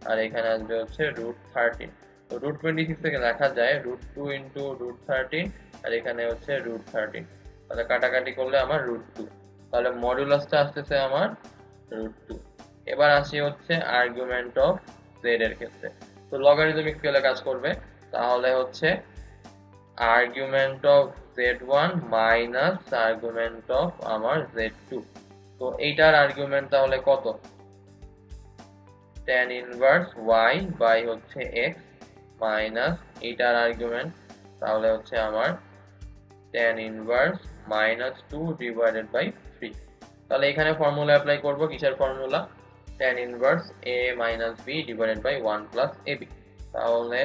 [SPEAKER 1] আর এখানে আসবে হচ্ছে √13। তো √26 থেকে লেখা যায় √2 ইন্টু √13 আর এখানে হচ্ছে √13। তাহলে কাটাকাটি করলে আমার √2। তাহলে মডুলাসটা আসতেছে আমার √2। এবার আসি হচ্ছে আর্গুমেন্ট অফ z এর ক্ষেত্রে। তো লগারিদমিক স্কেলে কাজ করবে, তাহলে হচ্ছে argument of z1 minus argument of আমার z2। তো এইটার আর্গুমেন্ট তাহলে কত, tan ইনভার্স y বাই হচ্ছে x মাইনাস এইটার আর্গুমেন্ট তাহলে হচ্ছে আমার tan ইনভার্স -2/3। তাহলে এখানে ফর্মুলা অ্যাপ্লাই করব, কিসের formula, tan inverse a minus b divided by 1 plus ab। তাহলে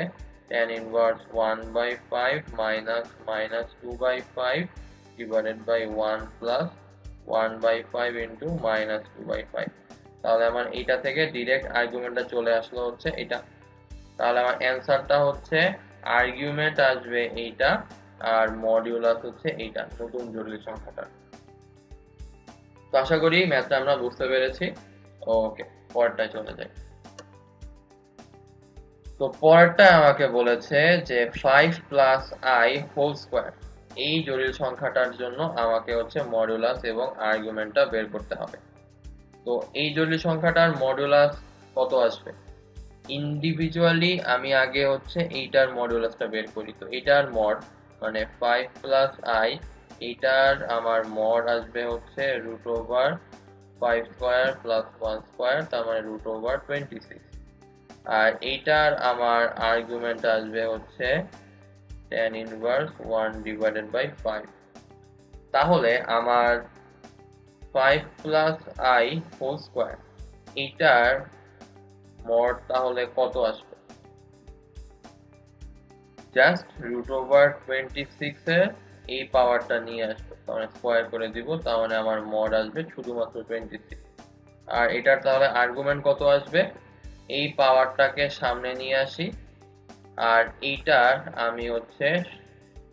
[SPEAKER 1] tan inverse 1/5 minus -2/5 divided by 1 plus 1/5 into -2/5। তাহলে আমার এইটা থেকে ডিরেক্ট আর্গুমেন্টটা চলে আসলো হচ্ছে এটা। তাহলে আমার অ্যান্সারটা হচ্ছে আর্গুমেন্ট আসবে এইটা আর মডিউলাস হচ্ছে এইটা নতুন জটিল সংখ্যাটা। তো আশা করি ম্যাথটা আমরা বুঝতে পেরেছি। ওকে, পরেরটায় চলে যাই। তো পরেরটা আমাকে বলেছে যে 5 প্লাস i হোল স্কয়ার এই জটিল সংখ্যাটার জন্য আমাকে হচ্ছে মডুলাস এবং আর্গুমেন্টটা বের করতে হবে। তো এই জটিল সংখ্যাটার মডুলাস কত আসবে, ইন্ডিভিজুয়ালি আমি আগে হচ্ছে এইটার মডুলাসটা বের করি। তো এটার মড মানে 5 প্লাস i, এইটার আমার মড আসবে হচ্ছে √5² প্লাস 1² তার মানে √26। আর এইটার আমার আর্গুমেন্ট আসবে হচ্ছে tan ইনভার্স 1 ডিভাইডেড বাই 5। তাহলে আমার 5 প্লাস i হোল স্কয়ার এইটার মড তাহলে কত আসবে, জাস্ট √26 এর এই পাওয়ারটা নিয়ে আসবে, তাহলে স্কয়ার করে দিব, তার মানে আমার মড আসবে শুধুমাত্র 26। আর এটার তাহলে আর্গুমেন্ট কত আসবে, এই পাওয়ারটাকে সামনে নিয়ে আসি আর এইটার আমি হচ্ছে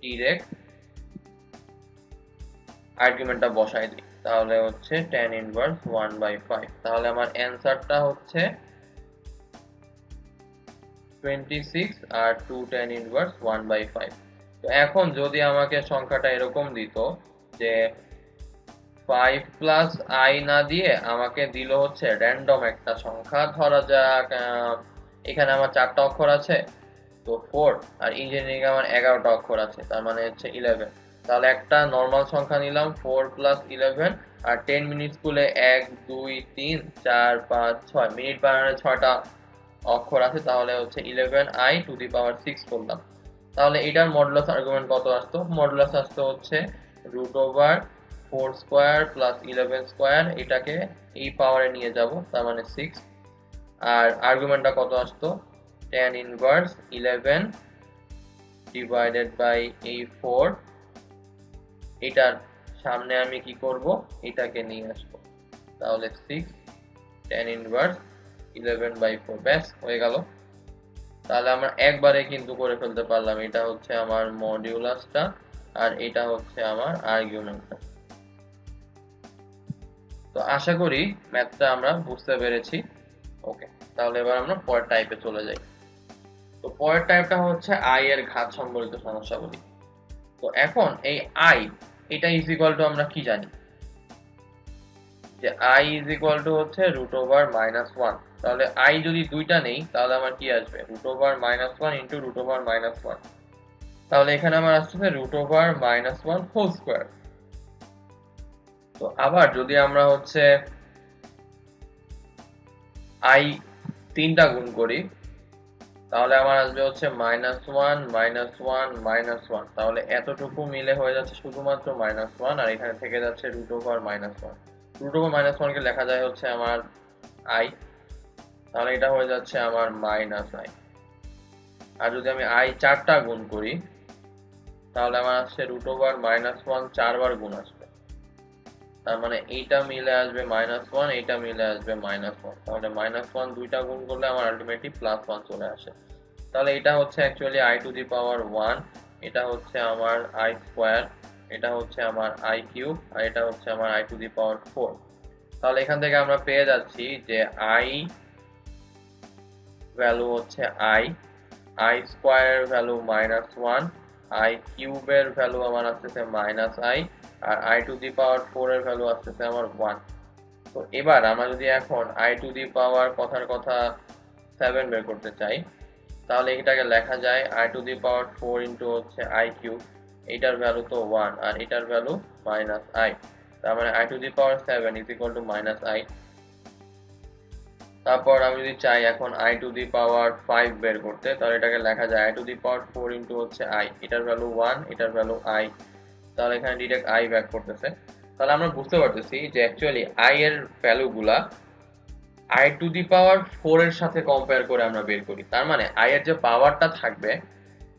[SPEAKER 1] ডিরেক্ট আর্গুমেন্টটা বসাই দিই, তাহলে হচ্ছে tan ইনভার্স 1/5। তাহলে আমার অ্যান্সারটা হচ্ছে 26 আর 2 tan ইনভার্স 1/5। তো এখন যদি আমাকে সংখ্যাটা এরকম দিত যে 5 প্লাস i না দিয়ে আমাকে দিল হচ্ছে র্যান্ডম একটা সংখ্যা, ধরা যাক এখানে আমার 4টা অক্ষর আছে তো 4 আর ইঞ্জিনিয়ারিং আমার 11টা অক্ষর আছে তার মানে হচ্ছে 11। তাহলে একটা নরমাল সংখ্যা নিলাম 4 প্লাস 11 আর 10 মিনিট স্কুলে 1 2 3 4 5 6 মিনিট বানানোর 6টা অক্ষর আছে, তাহলে হচ্ছে 11i টু দি পাওয়ার 6 করলাম। তাহলে এটার মডুলাস আর্গুমেন্ট কত আসতো, মডুলাস আসতো হচ্ছে √4² প্লাস 11² এটাকে এই পাওয়ারে নিয়ে যাব তার মানে 6। আর আর্গুমেন্টটা কত আসতো, tan ইনভার্স 11 ডিভাইডেড বাই এই 4, এটার সামনে আমি কি করব, এটাকে নিয়ে আসব, তাহলে 6 tan ইনভার্স 11/4, ব্যাস হয়ে গেল। তাহলে আমরা একবারে কিন্তু করে ফেলতে পারলাম। এটা হচ্ছে আমার মডিউলাসটা আর এটা হচ্ছে আমার আর্গুমেন্টটা। তো আশা করি ম্যাথটা আমরা বুঝতে পেরেছি। ওকে, তাহলে এবার আমরা পরের টাইপে চলে যাই। তো পরের টাইপটা হচ্ছে আই এর ঘাত সম্বলিত সমস্যাগুলি। তো এখন এই আই এটা ইজ ইকুয়াল টু আমরা কি জানি যে আই ইজ ইকুয়াল টু হচ্ছে রুট ওভার মাইনাস ওয়ান। তাহলে আই যদি দুইটা নেই তাহলে আমার কি আসবে root over minus one into root over minus one. তাহলে এখানে আমার আসছে root over minus one whole square. তো আবার যদি আমরা হচ্ছে আই তিনটা গুণ করি তাহলে আমার আসবে হচ্ছে minus one minus one minus one. তাহলে এতটুকু মিলে হয়ে যাচ্ছে শুধুমাত্র মাইনাস ওয়ান, আর এখানে থেকে যাচ্ছে root over minus one. Root over minus ওয়ানকে লেখা যায় হচ্ছে আমার আই, তাহলে এটা হয়ে যাচ্ছে আমার মাইনাস আই। আর যদি আমি আই চারটা গুণ করি তাহলে আমার আসছে রুট ওভার মাইনাস ওয়ান চারবার গুণ আসবে। তার মানে এইটা মিলে আসবে মাইনাস ওয়ান, এইটা মিলে আসবে মাইনাস ওয়ান। তাহলে মাইনাস ওয়ান দুইটা গুণ করলে আমার আলটিমেটলি প্লাস ওয়ান চলে আসে। তাহলে এটা হচ্ছে actually I to the power one, এটা হচ্ছে আমার আই স্কোয়ার, এটা হচ্ছে আমার আই কিউব, আর এটা হচ্ছে আমার i to the power four. তাহলে এখান থেকে আমরা পেয়ে যাচ্ছি যে আই ভ্যালু হচ্ছে আই, আই স্কোয়ারের ভ্যালু মাইনাস ওয়ান, আই কিউবের ভ্যালু আমার আসতেছে মাইনাস আই, আর i to the power four এর ভ্যালু আসতেছে আমার ওয়ান। তো এবার আমরা যদি এখন আই টু দি পাওয়ার কথার কথা 7 বের করতে চাই তাহলে এটাকে লেখা যায় I to the power four into হচ্ছে আই কিউব, এইটার ভ্যালু তো ওয়ান আর এটার ভ্যালু মাইনাস আই। তার মানে I to the power 7 is equal to minus I. তারপর আমি যদি চাই এখন আই টু দি পাওয়ার 5 বের করতে তাহলে এটাকে লেখা যায় I to the power four into হচ্ছে আই, এটার ভ্যালু ওয়ান এটার ভ্যালু আই। তাহলে এখানে ডিরেক্ট আই ব্যাক করতেছে। তাহলে আমরা বুঝতে পারতেছি যে অ্যাকচুয়ালি আই এর ভ্যালুগুলা i to the power four এর সাথে কম্পেয়ার করে আমরা বের করি। তার মানে আই এর যে পাওয়ারটা থাকবে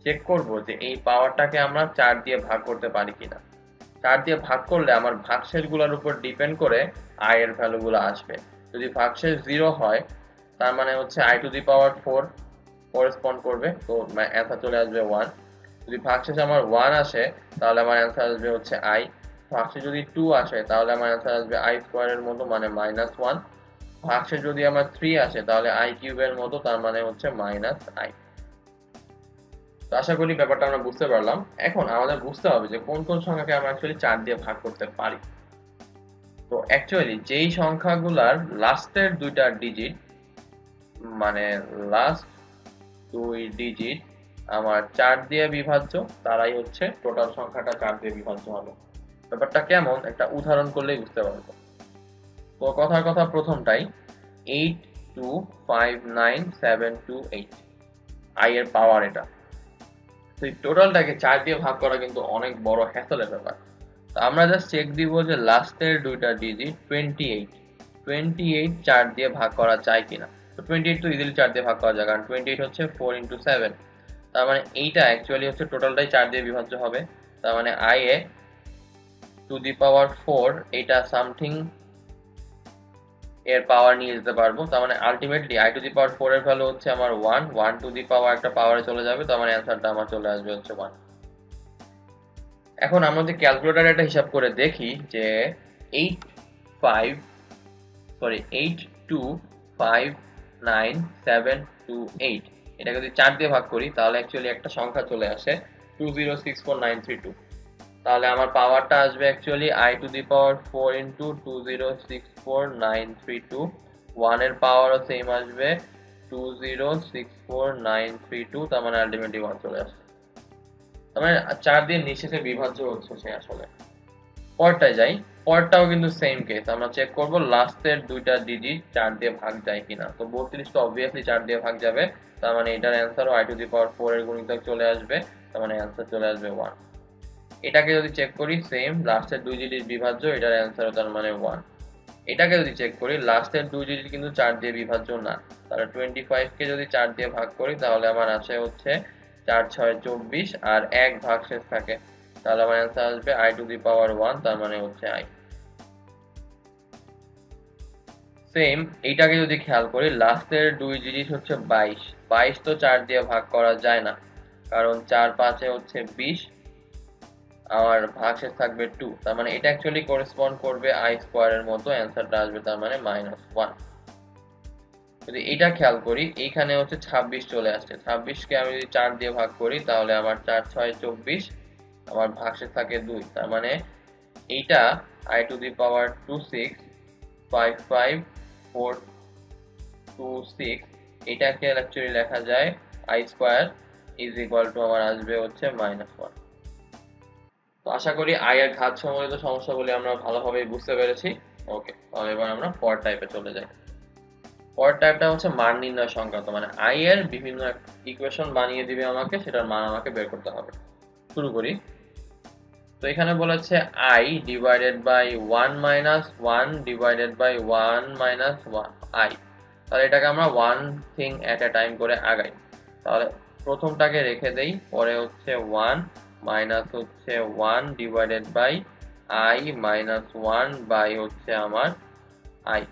[SPEAKER 1] চেক করব যে এই পাওয়ারটাকে আমরা 4 দিয়ে ভাগ করতে পারি কিনা। 4 দিয়ে ভাগ করলে আমার ভাগশেষগুলোর উপর ডিপেন্ড করে আই এর ভ্যালুগুলো আসবে। যদি ভাগশেষ 0 হয় তার মানে হচ্ছে I to the power 4 correspond করবে, তো অ্যান্সার চলে আসবে 1। যদি ভাগশেষ আমার 1 আসে তাহলে আমার অ্যান্সার আসবে হচ্ছে আই। ভাগশেষ যদি 2 আসে তাহলে আমার অ্যান্সার আসবে আই স্কোয়ারের মতো মানে মাইনাস 1। ভাগশেষ যদি আমার 3 আসে তাহলে আই কিউবের মতো তার মানে হচ্ছে মাইনাস আই। তো আশা করি ব্যাপারটা আমরা বুঝতে পারলাম। এখন আমাদের বুঝতে হবে যে কোন কোন সংখ্যাকে আমরা অ্যাকচুয়ালি 4 দিয়ে ভাগ করতে পারি। তো অ্যাকচুয়ালি যেই সংখ্যাগুলার লাস্টের দুইটা ডিজিট মানে লাস্ট দুই ডিজিট আমার 4 দিয়ে বিভাজ্য তারাই হচ্ছে টোটাল সংখ্যাটা 4 দিয়ে বিভাজ্য হবে। ব্যাপারটা কেমন একটা উদাহরণ করলেই বুঝতে পারবো। তো কথার কথা প্রথমটাই 825978, আই এর পাওয়ার এটা। তো এই টোটালটাকে 4 দিয়ে ভাগ করা কিন্তু অনেক বড় হ্যাসেলের ব্যাপার। তো আমরা জাস্ট চেক দিব যে লাস্টের দুইটা ডিজিট 28 4 দিয়ে ভাগ করা যায় কিনা। তো 28 তো ইজিলি 4 দিয়ে ভাগ করা যায়, কারণ 28 হচ্ছে 4 ইন্টু 7। তার মানে এইটা অ্যাকচুয়ালি হচ্ছে টোটালটাই 4 দিয়ে বিভাজ্য হবে। তার মানে আই এ টু দি পাওয়ার 4 এটা সামথিং এর পাওয়ার নিয়ে যেতে পারবো। তার মানে আলটিমেটলি আই টু দি পাওয়ার 4 এর ভ্যালু হচ্ছে আমার 1, 1 টু দি পাওয়ার একটা পাওয়ারে চলে যাবে, তো আমার অ্যান্সারটা আমার চলে আসবে হচ্ছে 1। এখন আমরা যদি ক্যালকুলেটরে একটা হিসাব করে দেখি যে 825978, এটাকে যদি 4 দিয়ে ভাগ করি তাহলে অ্যাকচুয়ালি একটা সংখ্যা চলে আসে 2064932। তাহলে আমার পাওয়ারটা আসবে actually I to the power 4 into 2064932। 1 এর পাওয়ারও সেম আসবে 2064932, তার মানে আলটিমেটলি 1 চলে আসে। তার মানে 4 দিয়ে নিঃশেষে বিভাজ্য হচ্ছে সে আসলে। পরেরটায় যাই, পরেরটাও কিন্তু সেম কেস। আমরা চেক করব লাস্টের দুইটা ডিজিট 4 দিয়ে ভাগ যায় কিনা। তো 32 তো অবভিয়াসলি 4 দিয়ে ভাগ যাবে, তার মানে এটার অ্যান্সারও আই টু দি পাওয়ার 4 এর গুণিতক চলে আসবে, তার মানে অ্যান্সার চলে আসবে 1। এটাকে যদি চেক করি সেম, লাস্টের দুই ডিজিট বিভাজ্য, এটার অ্যান্সারও তার মানে 1। এটাকে যদি চেক করি লাস্টের দুই ডিজিট কিন্তু 4 দিয়ে বিভাজ্য না, তাহলে 25 কে যদি 4 দিয়ে ভাগ করি তাহলে আমার আসে হচ্ছে 4 6 24 আর 1 ভাগশেষ থাকে, তাহলে আমার অ্যান্সার আসবে আই টু দি পাওয়ার 1, তার মানে হচ্ছে আই। সেম এইটাকে যদি খেয়াল করি, লাস্টের 2 ডিজিট হচ্ছে 22। 22 তো 4 দিয়ে ভাগ করা যায় না, কারণ 4 5 হচ্ছে 20, আর ভাগশেষ থাকবে 2। তার মানে এটা অ্যাকচুয়ালি করেসপন্ড করবে আই স্কোয়ারের মতো, অ্যান্সারটা আসবে তার মানে -1। যদি এটা খেয়াল করি, এইখানে হচ্ছে 26 চলে আসছে। 26কে আমি যদি 4 দিয়ে ভাগ করি, তাহলে আমার 4 6 24, আমার ভাগশেষ থাকে 2। তার মানে এইটা i টু দি পাওয়ার 26 55426, এটাকে অ্যাকচুয়ালি লেখা যায় i square is equal two আমার আসবে হচ্ছে -1। তো আশা করি i এর ঘাত সম্বলিত সমস্যাগুলি আমরা ভালোভাবে বুঝতে পেরেছি। ওকে, তাহলে এবার আমরা পরের টাইপে চলে যাই। পরের টাইপটা হচ্ছে মান নির্ণয় সংক্রান্ত, মানে i এর বিভিন্ন ইকুয়েশন বানিয়ে দিবে আমাকে, সেটার মান আমাকে বের করতে হবে। শুরু করি। তো এখানে বলেছে i divided by 1 minus 1 divided by 1 minus 1 i। তাহলে এটাকে আমরা one thing at a time করে আগাই। তাহলে প্রথমটাকে রেখে দেই, পরে হচ্ছে 1 মাইনাস হচ্ছে 1 divided by i minus 1 by হচ্ছে আমার i।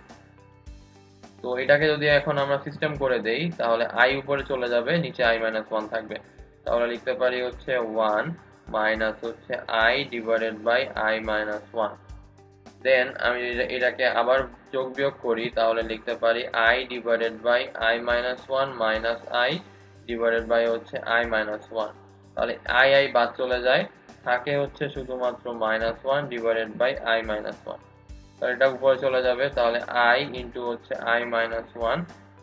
[SPEAKER 1] তো এটাকে যদি এখন আমরা সিস্টেম করে দেই, তাহলে i উপরে চলে যাবে, নিচে i মাইনাস 1 থাকবে। তাহলে লিখতে পারি হচ্ছে 1 মাইনাস হচ্ছে i divided by i minus 1। Then আমি এটাকে আবার যোগ বিয়োগ করি, তাহলে লিখতে পারি i divided by i minus 1 minus i divided by হচ্ছে i মাইনাস 1। তাহলে i বাদ চলে যায়, থাকে হচ্ছে শুধুমাত্র -1 ডিভাইডেড বাই i মাইনাস 1। তাহলে এটা উপরে চলে যাবে, তাহলে i ইন্টু হচ্ছে i মাইনাস 1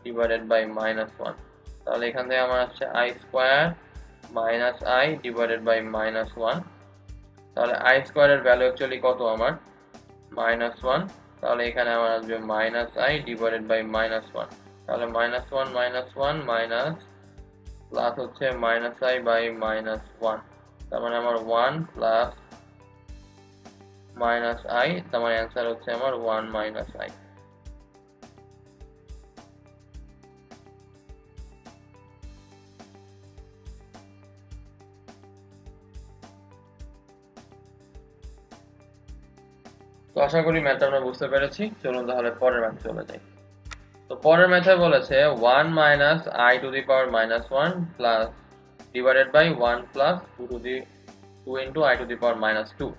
[SPEAKER 1] ডিভাইডেড বাই -1। তাহলে এখান থেকে আমার আসছে i square minus i divided by -1। তাহলে i স্কোয়ারের ভ্যালু অ্যাকচুয়ালি কত আমার -1। তাহলে এখানে আমার আসবে -i ডিভাইডেড বাই -1। তাহলে -1 -1 মাইনাস প্লাস হচ্ছে -i বাই -1। তার মানে আমার 1 প্লাস -i, তার মানে অ্যান্সার হচ্ছে আমার 1 - i। তো আশা করি ম্যাথটা আমরা বুঝতে পেরেছি। চলুন তাহলে পরের ম্যাথ চলে যাই। তো পরের ম্যাথে বলেছে 1 minus i to the power -1 plus divided by 1 plus 2 into i to the power -2।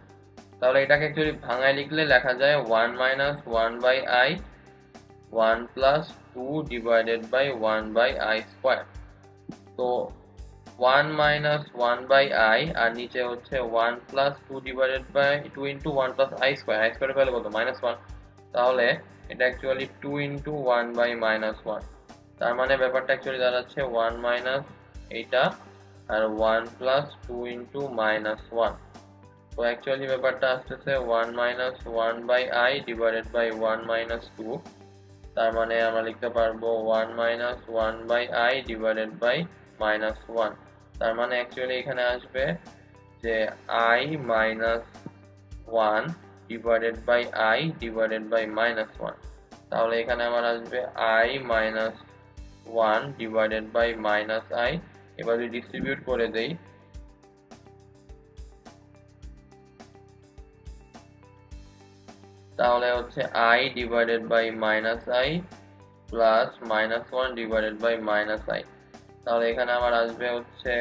[SPEAKER 1] তাহলে এটাকে অ্যাকচুয়ালি ভাঙায় লিখলে লেখা যায় 1 minus 1 by i 1 plus 2 divided by 1 by i square. তো 1 মাইনাস 1 বাই i আর নিচে হচ্ছে 1 plus 2 divided by 2 into 1 plus i স্কোয়ারের ভ্যালু কত -1। তাহলে এটা অ্যাকচুয়ালি 2 ইন্টু 1 বাই -1। তার মানে ব্যাপারটা অ্যাকচুয়ালি দাঁড়াচ্ছে 1 মাইনাস এইটা আর 1 প্লাস 2 ইন্টু -1। তো অ্যাকচুয়ালি ব্যাপারটা আসতেছে 1 minus 1 by i divided by 1 minus 2। তার মানে আমরা লিখতে পারবো 1 minus 1 by i divided by -1। তার মানে অ্যাকচুয়ালি এখানে আসবে যে i minus 1 divided by i divided by -1। তাহলে এখানে আমার আসবে i minus 1 divided by -i। এবার যদি ডিস্ট্রিবিউট করে দেই, তাহলে হচ্ছে i divided by -i plus -1 divided by -i। তাহলে এখানে আমার আসবে হচ্ছে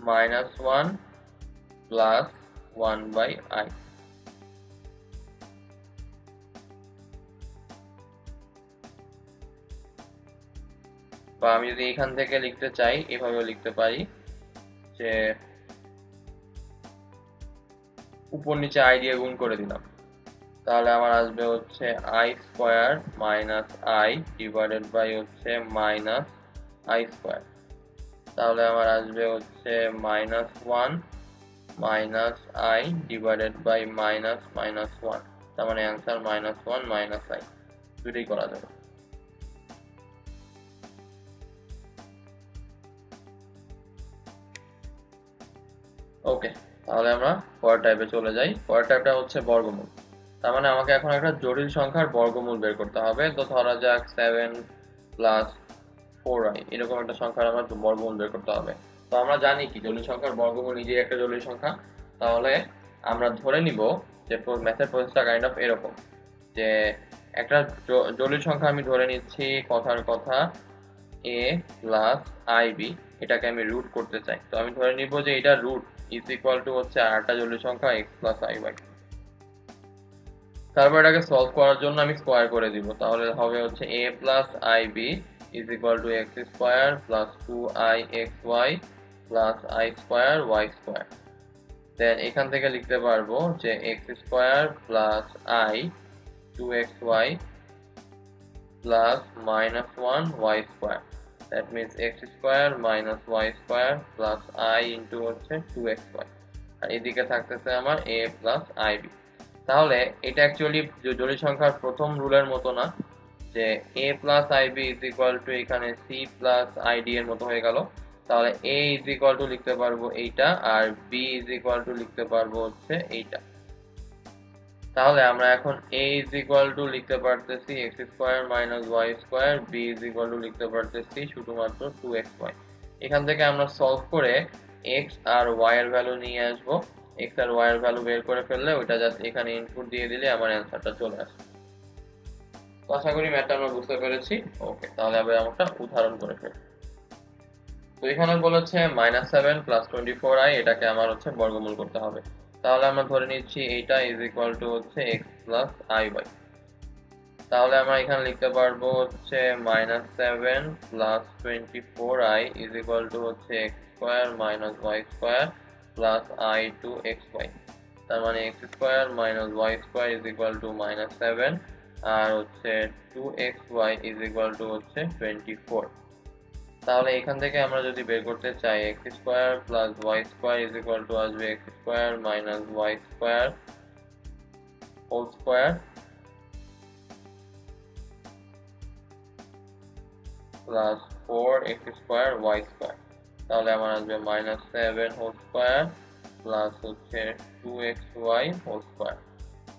[SPEAKER 1] -1 প্লাস 1 বাই i। বা আমি যদি এখান থেকে লিখতে চাই, এভাবেও লিখতে পারি যে উপর নিচে i দিয়ে গুণ করে দিলাম। তাহলে আমার আসবে হচ্ছে i square minus i divided by হচ্ছে মাইনাস i স্কোয়ার। তাহলে আমার আসবে হচ্ছে -1 মাইনাস i ডিভাইডেড বাই -1। তার মানে অ্যান্সার -1 - i। দুটোই করা যাবে। ওকে, তাহলে আমরা পরের টাইপে চলে যাই। পরের টাইপটা হচ্ছে বর্গমূল। তার মানে আমাকে এখন একটা জটিল সংখ্যার বর্গমূল বের করতে হবে। তো ধরা যাক 7 প্লাস 4i, এরকম একটা সংখ্যার আমার বর্গমূল বের করতে হবে। তো আমরা জানি কি জটিল সংখ্যার বর্গমূল নিজেই একটা জটিল সংখ্যা। তাহলে আমরা ধরে নিব যে ম্যাথের প্রসেসটা কাইন্ড অফ এরকম, যে একটা জটিল সংখ্যা আমি ধরে নিচ্ছি কথার কথা a প্লাস ib, এটাকে আমি রুট করতে চাই। তো আমি ধরে নিব যে এটা রুট ইজ ইকুয়াল টু হচ্ছে আরেকটা জটিল সংখ্যা x প্লাস iy। তারপর এটাকে সলভ করার জন্য আমি স্কোয়ার করে দিব, তাহলে হবে হচ্ছে a plus ib is equal to x square plus 2ixy plus i square y square. Then এখান থেকে লিখতে পারবো যে x square plus i 2xy plus minus 1 y square. That means x square minus y square plus i into হচ্ছে 2xy, আর এদিকে থাকতেছে আমার a plus ib। তাহলে এটা অ্যাকচুয়ালি জটিল সংখ্যার প্রথম রুলের মতো না, যে a plus ib is equal two এখানে c প্লাস id এর মতো হয়ে গেল। তাহলে a ইজ ইকুয়াল টু লিখতে পারবো এইটা, আর b ইজ ইকুয়াল টু লিখতে পারবো হচ্ছে এইটা। তাহলে আমরা এখন a ইজ ইকুয়াল টু লিখতে পারতেছি x square minus y square, b is equal to লিখতে পারতেছি শুধুমাত্র 2xy। এখান থেকে আমরা সলভ করে x আর y এর ভ্যালু নিয়ে আসবো। x আর y এর ভ্যালু বের করে ফেললে ওইটা জাস্ট এখানে ইনপুট দিয়ে দিলে আমার অ্যান্সারটা চলে আসে। তো আশা করি ম্যাথটা আমরা বুঝতে পেরেছি। ওকে, তাহলে আবার আমরা উদাহরণ করে ফেলি। তো এখানে বলেছে -7 + 24i, এটাকে আমার হচ্ছে বর্গমূল করতে হবে। তাহলে আমরা ধরে নিচ্ছি এইটা ইজ ইকুয়াল টু হচ্ছে x প্লাস iy। তাহলে আমরা এখানে লিখতে পারবো হচ্ছে -7 + 24i ইজ ইকুয়াল টু হচ্ছে x square minus y square plus i two xy। তার মানে x square minus y square is equal to -7, আর হচ্ছে 2xy ইজ ইকুয়াল টু হচ্ছে 24। তাহলে এখান থেকে আমরা যদি বের করতে চাই x square plus y square is equal to আসবে x square minus y square whole square plus 4x square y square. তাহলে আমার আসবে -7 হোল স্কয়ার প্লাস হচ্ছে 2xy হোল স্কয়ার।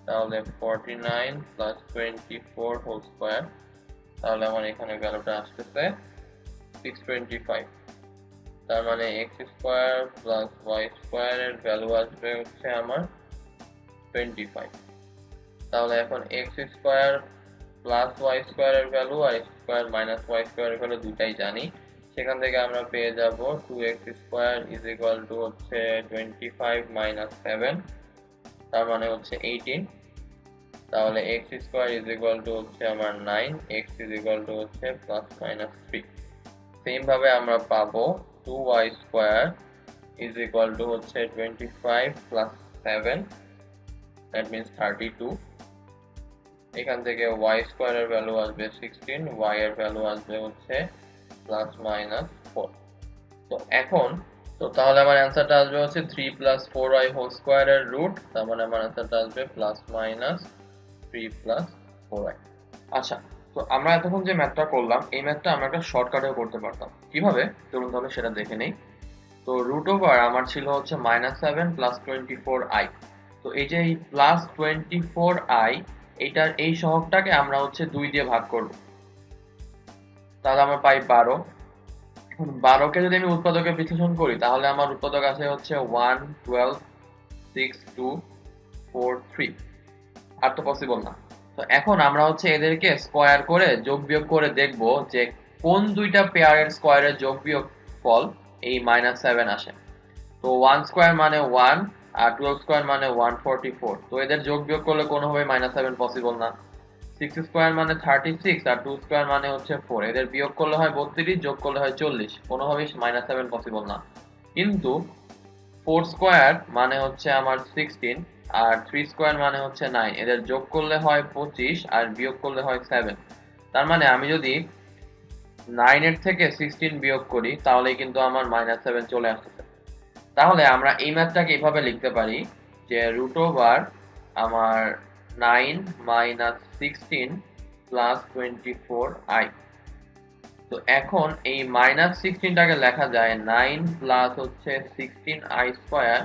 [SPEAKER 1] তাহলে 49 প্লাস 24 হোল স্কয়ার। তাহলে আমার এখানে ভ্যালুটা আসতেছে 625। তার মানে x square plus y square এর ভ্যালু আসবে হচ্ছে আমার 25। তাহলে এখন x square plus y square এর ভ্যালু আর x square minus y square এর ভ্যালু দুটাই জানি, সেখান থেকে আমরা পেয়ে যাব 2x square is equal to হচ্ছে 25 মাইনাস 7, তার মানে হচ্ছে 18। তাহলে x square is equal to হচ্ছে আমার 9, x ইজ ইকুয়াল টু হচ্ছে প্লাস মাইনাস 3। সেম ভাবে আমরা পাবো 2y square is equal to হচ্ছে 25 প্লাস 7, দ্যাট মিন্স 32। এখান থেকে y স্কয়ার এর ভ্যালু আসবে 16, y এর ভ্যালু আসবে হচ্ছে প্লাস মাইনাস 4। তো এখন তাহলে আমার অ্যান্সারটা আসবে হচ্ছে 3 প্লাস 4y হোল স্কয়ার এর রুট, তার মানে আমার অ্যান্সারটা আসবে প্লাস মাইনাস 3 প্লাস 4y। আচ্ছা, তো আমরা এতক্ষণ যে ম্যাথটা করলাম এই ম্যাথটা আমরা একটা শর্টকাটেও করতে পারতাম। কিভাবে চলুন তাহলে সেটা দেখে নেই। তো রুট ওভার আমার ছিল হচ্ছে -7 + 24i। তো এই যে এই প্লাস 24i, এইটার এই সহগটাকে আমরা হচ্ছে 2 দিয়ে ভাগ করব, তাহলে আমরা পাই 12। এখন 12কে যদি আমি উৎপাদকে বিশ্লেষণ করি তাহলে আমার উৎপাদক আসে হচ্ছে 1 12 6 2 4 3, আর তো পসিবল না। তো এখন আমরা হচ্ছে এদেরকে স্কয়ার করে যোগ বিয়োগ করে দেখব যে কোন দুইটা পেয়ারের স্কয়ারের যোগ বিয়োগ ফল এই -7 আসে। তো 1 স্কয়ার মানে 1 আর 12 স্কয়ার মানে 144। তো এদের যোগ বিয়োগ করলে কোনোভাবে -7 পসিবল না। 6 স্কয়ার মানে 36 আর 2 স্কয়ার মানে হচ্ছে 4, এদের বিয়োগ করলে হয় 32, যোগ করলে হয় 40, কোনোভাবেই -7 পসিবল না। কিন্তু 4 স্কয়ার মানে হচ্ছে আমার 16 আর 3 স্কয়ার মানে হচ্ছে 9, এদের যোগ করলে হয় 25 আর বিয়োগ করলে হয় 7। তার মানে আমি যদি 9 এর থেকে 16 বিয়োগ করি তাহলে কিন্তু আমার -7 চলে আসতেছে। তাহলে আমরা এই ম্যাথটাকে এইভাবে লিখতে পারি যে রুট ওভার আমার 9 মাইনাস 16 প্লাস 24i। তো এখন এই -16টাকে লেখা যায় 9 প্লাস হচ্ছে 16i স্কয়ার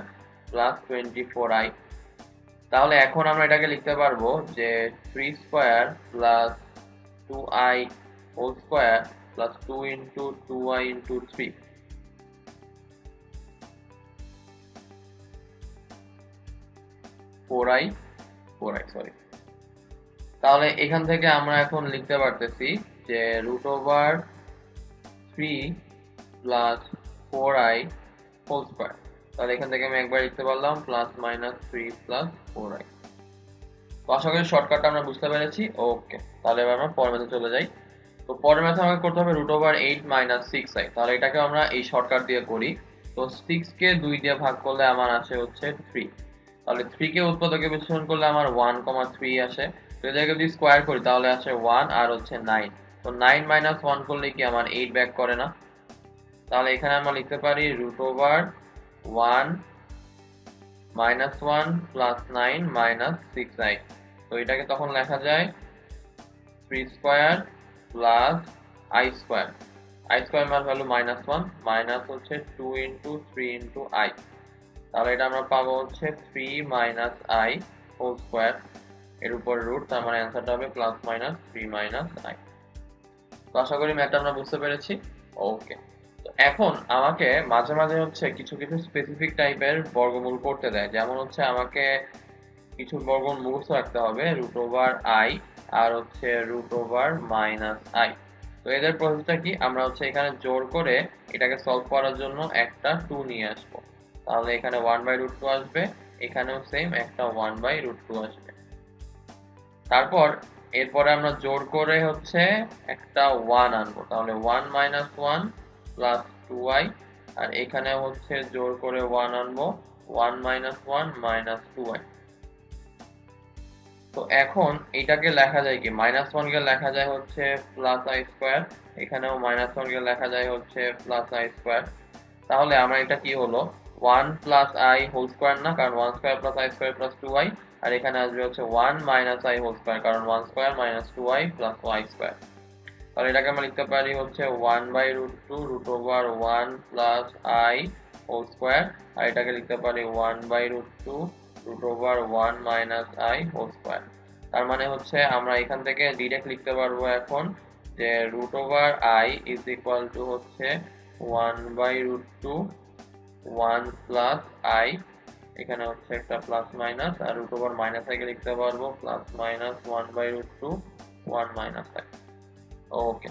[SPEAKER 1] প্লাস 24i। তাহলে এখন আমরা এটাকে লিখতে পারবো যে 3 square plus 2i whole square plus 2 into 2i into 3। 4i 4i sorry. তাহলে এখান থেকে আমরা এখন লিখতে পারতেছি যে √3 প্লাস 4i হোল স্কয়ার। তাহলে এখান থেকে আমি একবার লিখতে পারলাম প্লাস মাইনাস 3 প্লাস 4i। তো আশা করি শর্টকাটটা আমরা বুঝতে পেরেছি। ওকে, তাহলে এবার আমরা পরের ম্যাথে চলে যাই। তো পরের ম্যাথে আমাকে করতে হবে √8 মাইনাস 6i। তাহলে এটাকে আমরা এই শর্টকাট দিয়ে করি। তো 6 কে 2 দিয়ে ভাগ করলে আমার আসে হচ্ছে 3। তাহলে 3 কে উৎপাদকে বিশ্লেষণ করলে আমার 1,3 আসে। তো এটাকে যদি স্কয়ার করি তাহলে আসে 1 আর হচ্ছে 9। তো 9 মাইনাস 1 করলে কি আমার 8 ব্যাক করে না? তাহলে এখানে আমরা লিখতে পারি √1 মাইনাস 1 প্লাস 9 মাইনাস 6i। তো এটাকে তখন লেখা যায় 3 square plus i square. i square মান ভ্যালু মাইনাস 1 মাইনাস হচ্ছে 2 ইন্টু 3 ইন্টু i। তাহলে এটা আমরা পাবো হচ্ছে 3 মাইনাস i হোল স্কয়ার এর উপর রুট, তার মানে অ্যান্সারটা হবে প্লাস মাইনাস 3 মাইনাস i। তো আশা করি ম্যাথটা আমরা বুঝতে পেরেছি। ওকে, তো এখন আমাকে মাঝে মাঝে হচ্ছে কিছু কিছু স্পেসিফিক টাইপের বর্গমূল করতে দেয়। যেমন হচ্ছে আমাকে কিছু বর্গমূল মুখস্থ রাখতে হবে √i আর হচ্ছে √-i। তো এদের প্রসেসটা কি, আমরা হচ্ছে এখানে জোর করে এটাকে সলভ করার জন্য একটা 2 নিয়ে আসবো। তাহলে এখানে 1/√2 আসবে, এখানেও সেম একটা 1/√2 আসবে। তারপর এরপরে আমরা জোর করে হচ্ছে একটা 1 আনবো। তাহলে 1 মাইনাস 1 প্লাস 2i। আর এখানে হচ্ছে জোর করে 1 আনবো, 1 মাইনাস 1 মাইনাস 2i। তো এখন এটাকে লেখা যায় কি, মাইনাস 1 কে লেখা যায় হচ্ছে প্লাস i স্কয়ার, এখানেও মাইনাস 1 কে লেখা যায় হচ্ছে প্লাস i স্কয়ার। তাহলে আমার এটা কি হলো 1 প্লাস i হোল স্কয়ার না, কারণ 1 square plus i square plus 2i। আর এখানে আসবে হচ্ছে 1 মাইনাস i হোল স্কয়ার, কারণ 1 square minus 2i plus y square. তাহলে এটাকে আমরা লিখতে পারি হচ্ছে 1/√2 √1 প্লাস i হোল স্কয়ার। আর এটাকে লিখতে পারি 1/√2 √1 মাইনাস i হোল স্কয়ার। তার মানে হচ্ছে আমরা এখান থেকে ডাইরেক্ট লিখতে পারবো এখন যে √i ইজ ইকুয়াল টু হচ্ছে 1/√2 1 প্লাস i, এখানে হচ্ছে একটা প্লাস মাইনাস, আর √ওভার মাইনাস i কে লিখতে পারবো plus minus 1/√2 1 minus i। Okay,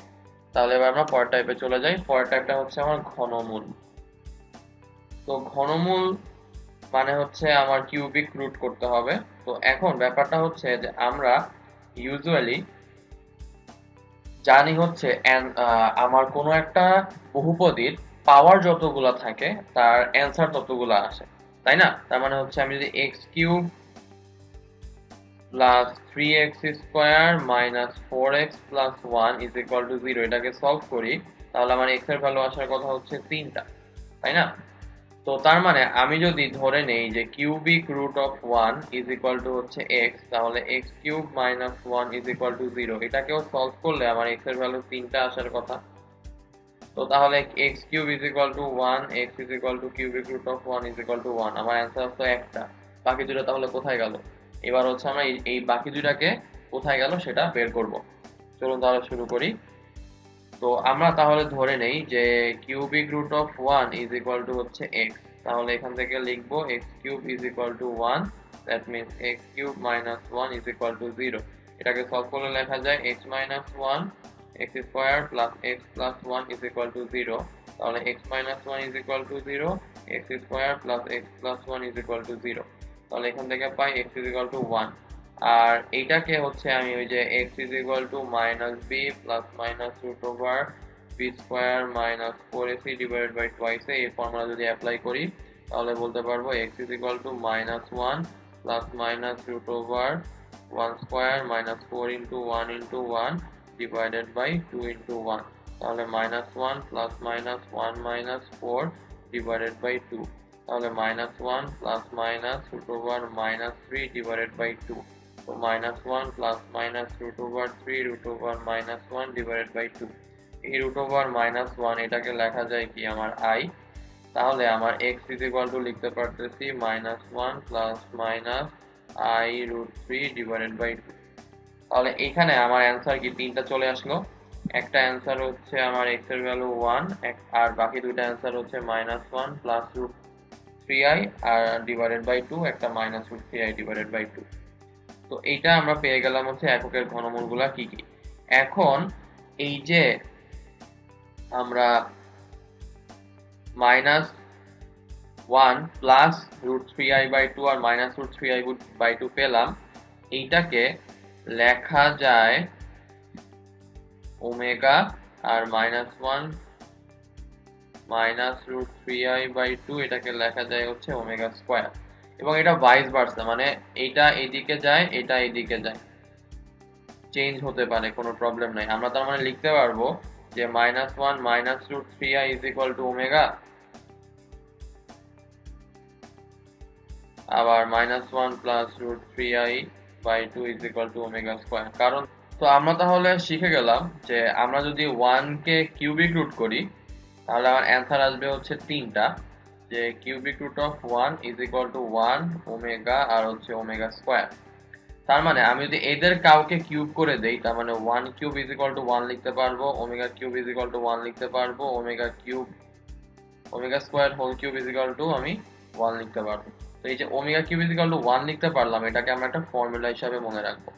[SPEAKER 1] তাহলে এবার আমরা পরের টাইপে চলে যাই। পরের টাইপটা হচ্ছে আমার ঘনমূল। তো ঘনমূল মানে হচ্ছে আমার কিউবিক রুট করতে হবে। তো এখন ব্যাপারটা হচ্ছে যে আমরা ইউজুয়ালি জানি হচ্ছে আমার কোনো একটা বহুপদীর পাওয়ার যতগুলা থাকে তার অ্যান্সার ততগুলা আসে, তাই না? তার মানে হচ্ছে আমি যদি x³ plus 3x square minus 4x plus 1 is equal to 0 এটাকে সলভ করি, তাহলে আমার x এর ভ্যালু আসার কথা হচ্ছে 3টা, তাই না? তো তার মানে আমি যদি ধরে নেই যে cubic root of 1 is equal to হচ্ছে x, তাহলে x³ minus 1 is equal to 0 এটাকেও সলভ করলে আমার x এর ভ্যালু 3টা আসার কথা। তো তাহলে x³ is equal to 1, x is equal to cubic root of 1 is equal to 1। আমার অ্যান্সার তো একটা, বাকি দুটো তাহলে কোথায় গেল? এবার হচ্ছে আমরা এই বাকি দুটাকে কোথায় গেল সেটা বের করব। চলুন তাহলে শুরু করি। তো আমরা তাহলে ধরে নেই যে cubic root of 1 is equal to হচ্ছে x। তাহলে এখান থেকে লিখবো x³ is equal to 1, that means x³ minus 1 is equal to 0। এটাকে সলভ করলে লেখা যায় x minus 1 x square plus x plus 1 is equal to 0। তাহলে x minus 1 is equal to 0, x square plus x plus 1 is equal to 0। তাহলে এখান থেকে পাই x is equal to 1। আর এইটাকে হচ্ছে আমি ওই যে x is equal to minus b plus minus root over b square minus 4ac divided by twice এই ফর্মুলা যদি অ্যাপ্লাই করি তাহলে বলতে পারবো x is equal to minus 1 plus minus root over 1 square minus 4 into 1 into 1 divided by 2 into 1। তাহলে minus 1 plus minus 1 minus 4 divided by 2। তাহলে minus 1 plus minus root over minus 3 divided by 2। তো minus 1 plus minus root over 3 root over minus 1 divided by 2। এই root over minus 1 এটাকে লেখা যায় কি আমার i। তাহলে আমার x ইজ ইকুয়াল টু লিখতে পারতেছি minus 1 plus minus i root 3 divided by 2। তাহলে এখানে আমার অ্যান্সার কি তিনটা চলে আসলো। একটা অ্যান্সার হচ্ছে আমার x এর ভ্যালু 1 আর বাকি দুটো অ্যান্সার হচ্ছে মাইনাস 1 প্লাস রুট √3i আর ডিভাইডেড বাই 2 একটা -√3i ডিভাইডেড বাই 2। তো এইটা আমরা পেয়ে গেলাম হচ্ছে এককের ঘনমূলগুলা কি কি। এখন এই যে আমরা -1 প্লাস √3i/2 আর -√3i/2 পেলাম, এইটাকে লেখা যায় ওমেগা আর -1 -√3i/2 এটাকে লেখা যায় হচ্ছে ওমেগা স্কয়ার। এবং এটা ভাইস ভার্সা, মানে এটা এদিকে যায় এটা এদিকে যায়, চেঞ্জ হতে পারে, কোনো প্রবলেম নাই। আমরা তার মানে লিখতে পারবো যে -1 -√3i ওমেগা, আবার -1 +√3i/2 ওমেগা স্কয়ার। কারণ তো আমরা তাহলে শিখে গেলাম যে আমরা যদি 1 কে কিউবিক রুট করি তাহলে আমার অ্যান্সার আসবে হচ্ছে 3টা, যে কিউবিক রুট অফ 1 1 ওমেগা আর হচ্ছে ওমেগা স্কয়ার। তার মানে আমি যদি এদের কাউকে কিউব করে দেই, তার মানে 1 কিউব 1 লিখতে পারবো, ওমেগা কিউব 1 লিখতে পারবো, ওমেগা স্কয়ার হোল কিউব আমি 1 লিখতে পারবো। তো এই যে ওমেগা কিউব 1 লিখতে পারলাম, এটাকে আমরা একটা ফর্মুলা হিসাবে মনে রাখবো।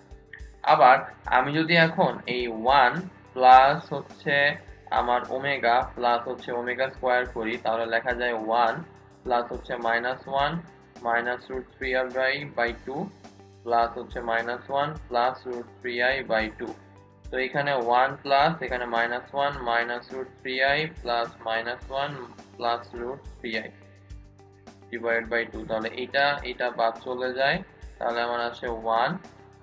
[SPEAKER 1] আবার আমি যদি এখন এই 1 প্লাস হচ্ছে আমার ওমেগা প্লাস হচ্ছে ওমেগা স্কয়ার করি, তাহলে লেখা যায় 1 প্লাস হচ্ছে -1 -√3i/2 প্লাস হচ্ছে -1 প্লাস √3i/2। তো এখানে 1 প্লাস এখানে -1 -√3i plus -1 plus √3i divide by 2। তাহলে এটা বাদ চলে যায়, তাহলে আমার আসে 1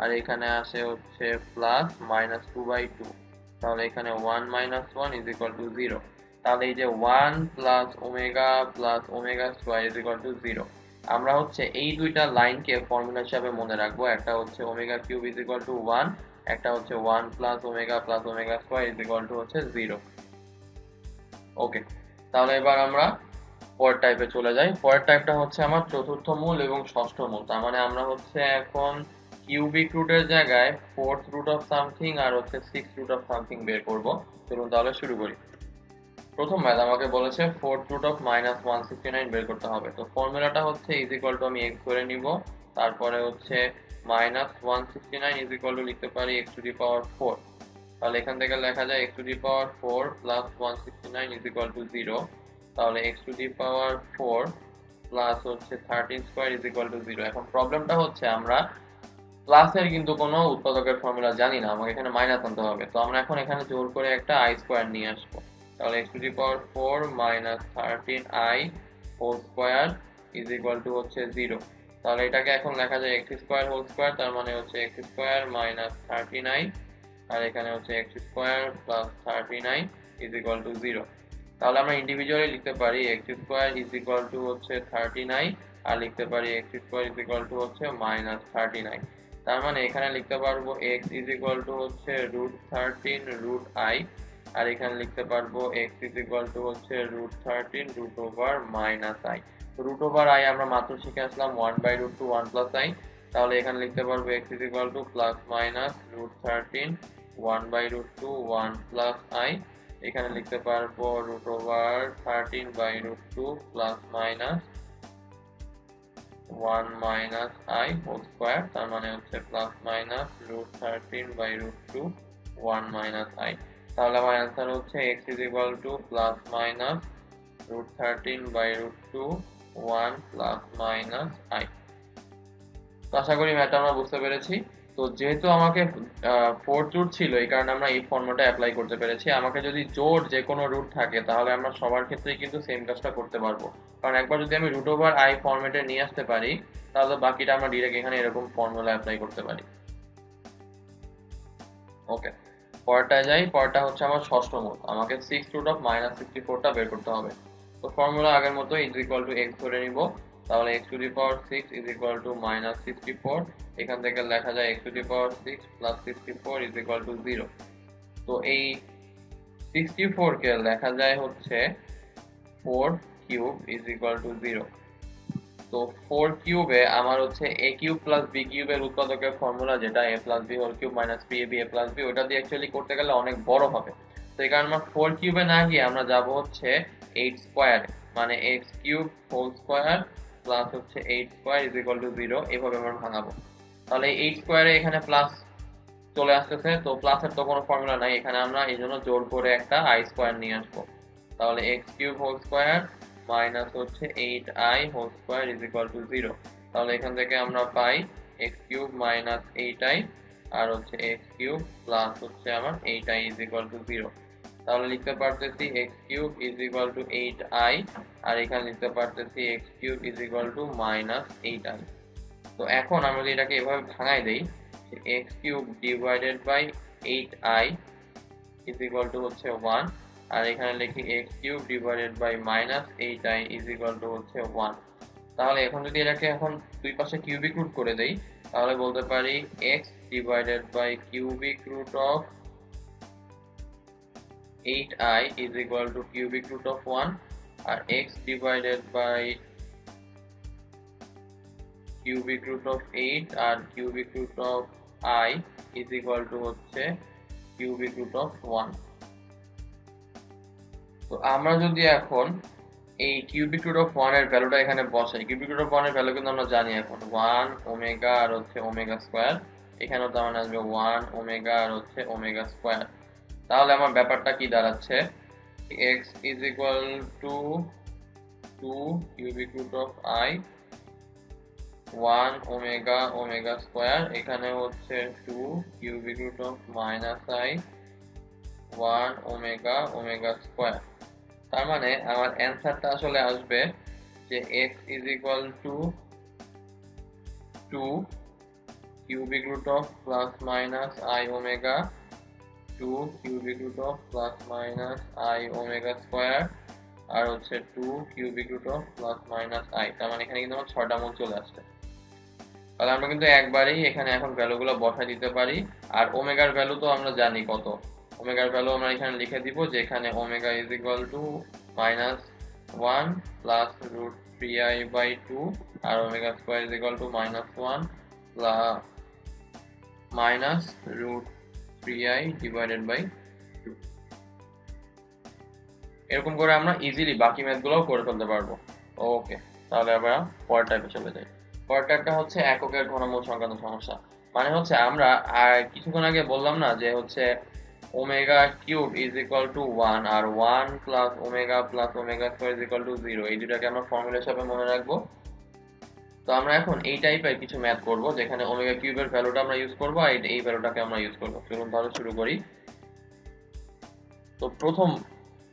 [SPEAKER 1] আর এখানে আসে হচ্ছে প্লাস -2/2। তাহলে এখানে 1 - 1 0। তাহলে এই যে 1 প্লাস ওমেগা স্কয়ার 0। আমরা হচ্ছে এই দুইটা লাইনকে ফর্মুলা হিসাবে মনে রাখবো, একটা হচ্ছে ওমেগা কিউব 1, একটা হচ্ছে 1 প্লাস ওমেগা স্কয়ার হচ্ছে 0। ওকে, তাহলে এবার আমরা পরের টাইপে চলে যাই। পরের টাইপটা হচ্ছে আমার চতুর্থ মূল এবং ষষ্ঠ মূল। তার মানে আমরা হচ্ছে এখন কিউবিক রুটের জায়গায় ফোর্থ রুট অফ সামথিং আর হচ্ছে সিক্স রুট অফ সামথিং বের করব। চলুন তাহলে শুরু করি। প্রথম ম্যাথ আমাকে বলেছে ফোর্থ রুট অফ -169 বের করতে হবে। তো ফর্মুলাটা হচ্ছে আমি x ধরে নিব, তারপরে হচ্ছে -169 লিখতে পারি x⁴। তাহলে এখান থেকে লেখা যায় x⁴ প্লাস 169 0। তাহলে x⁴ প্লাস হচ্ছে 13² 0। এখন প্রবলেমটা হচ্ছে আমরা প্লাসের কিন্তু কোনো উৎপাদকের ফর্মুলা জানি না, আমাকে এখানে মাইনাস আনতে হবে। তো আমরা এখন এখানে জোর করে একটা i² নিয়ে আসবো। তাহলে x⁴ মাইনাস 13i² হচ্ছে 0। তাহলে এটাকে এখন লেখা যায় x² তার মানে হচ্ছে x² মাইনাস 13i আর এখানে হচ্ছে x² প্লাস 13i 0। তাহলে আমরা ইন্ডিভিজুয়ালি লিখতে পারি x² হচ্ছে 13i আর লিখতে পারি x² হচ্ছে মাইনাস 13i। তার মানে এখানে লিখতে পারবো x হচ্ছে √13 √i আর এখানে লিখতে পারবো x হচ্ছে √13 -i। তো √i আমরা মাত্র শিখে আসলাম 1/√2 1 + i। তাহলে এখানে লিখতে পারবো x প্লাস মাইনাস √13 1/√2 1 + i। এখানে লিখতে পারবো √13/√2 plus minus 1 - i whole square, তার মানে হচ্ছে প্লাস মাইনাস √13/√2 1 - i। তাহলে আমার অ্যান্সার হচ্ছে x plus minus √13/√2 1 plus minus i। তো আশা করি ম্যাথটা আমরা বুঝতে পেরেছি। তো যেহেতু আমাকে ফোর্থ রুট ছিল, এই কারণে আমরা এই ফর্মুলাটা অ্যাপ্লাই করতে পেরেছি। আমাকে যদি জোড় যে কোনো রুট থাকে তাহলে আমরা সবার ক্ষেত্রেই কিন্তু সেম কাজটা করতে পারবো, কারণ একবার যদি আমি √i ফরম্যাটে নিয়ে আসতে পারি তাহলে বাকিটা আমরা ডিরেক্ট এখানে এরকম ফর্মুলা অ্যাপ্লাই করতে পারি। ওকে, পরেরটায় যাই। পরেরটা হচ্ছে আমার ষষ্ঠ মূল, আমাকে 6√-64টা বের করতে হবে। তো ফর্মুলা আগের মতো x ধরে নিব। তাহলে x⁶ -64, এখান থেকে লেখা যায় x⁶ প্লাস 64 0। তো এই 64 কে লেখা যায় হচ্ছে 4³ 0। তো 4 কিউবে আমার হচ্ছে a³ প্লাস b³ এর উৎপাদকের ফর্মুলা যেটা a plus b whole cube minus 3ab a plus b, ওটা দিয়ে অ্যাকচুয়ালি করতে গেলে অনেক বড় হবে। তো এই কারণে আমরা 4 কিউবে না গিয়ে আমরা যাব হচ্ছে 8 স্কয়ারে, মানে x cube whole square plus হচ্ছে 8 স্কোয়ার ইজ ইকুয়াল টু 0, এভাবে আমরা ভাঙাবো। তাহলে 8 স্কোয়ারে এখানে প্লাস চলে আসতেছে, তো প্লাসের তো কোনো ফর্মুলা নাই, এখানে আমরা এই জন্য জোর করে একটা আই স্কোয়ার নিয়ে আসবো। তাহলে x cube whole square minus হচ্ছে 8i whole square is equal to 0। তাহলে এখান থেকে আমরা পাই এক্স কিউব মাইনাস 8i আর হচ্ছে এক্স কিউব প্লাস হচ্ছে আমার 8i ইজ ইকুয়াল টু 0। তাহলে লিখতে পারতেছি x cube is equal to 8i আর এখানে লিখতে পারতেছি x cube is equal to minus 8i। তো এখন আমরা যদি এটাকে এভাবে ভাঙাই দেই, x cube divided by 8i is equal to হচ্ছে 1 আর এখানে লিখি x cube divided by minus 8i is equal to হচ্ছে 1। তাহলে এখন যদি এটাকে এখন দুই পাশে কিউবিক রুট করে দেই, তাহলে বলতে পারি x divided by cubic root of 8i is equal to cubic root of 1 আর x divided by cubic root of 8 আর cubic root of I is equal to হচ্ছে cubic root of 1। তো আমরা যদি এখন এই cubic root of 1 এর ভ্যালুটা এখানে বসাই, cubic root of 1 এর ভ্যালু কিন্তু আমরা জানি এখন 1 ওমেগা আর হচ্ছে ওমেগা স্কয়ার, এখানেও তার মানে আসবে 1 ওমেগা আর হচ্ছে ওমেগা স্কয়ার। তাহলে আমার ব্যাপারটা কি দাঁড়াচ্ছে, x is equal to 2 cubic root of I 1 omega omega square, এখানে হচ্ছে 2 cubic root of minus I 1 omega omega square. তার মানে আমার অ্যানসারটা আসলে আসবে যে x is equal to 2 cubic root of plus minus I omega 2 cubic root of plus minus I omega square আর হচ্ছে 2 cubic root of plus minus I। তার মানে এখানে কিন্তু আমার 6টা মূল চলে আসছে। তাহলে আমরা কিন্তু একবারেই এখানে এখন ভ্যালুগুলো বসাই দিতে পারি। আর ওমেগার ভ্যালু তো আমরা জানি কত, ওমেগার ভ্যালু আমরা এখানে লিখে দিব যে এখানে omega is equal to -1 plus root 3i by 2 আর omega square is equal to -1 plus minus root 3i divided by 2। এরকম করে আমরা ইজিলি বাকি ম্যাথগুলোও করে ফেলতে পারবো। ওকে, তাহলে আমরা পরের টাইপে চলে যাই। পরের টাইপটা হচ্ছে এককের ঘনমূল সংক্রান্ত সমস্যা। মানে হচ্ছে আমরা কিছুক্ষণ আগে বললাম না যে হচ্ছে omega cube is equal to 1 আর 1 plus omega square is equal to 0, এই দুটাকে আমরা ফর্মুলা হিসেবে মনে রাখবো। তো আমরা এখন এই টাইপের কিছু ম্যাথ করব যেখানে ওমেগা কিউবের ভ্যালুটা আমরা ইউজ করব আর এই ভ্যালুটাকে আমরা ইউজ করব। চলুন তাহলে শুরু করি। তো প্রথম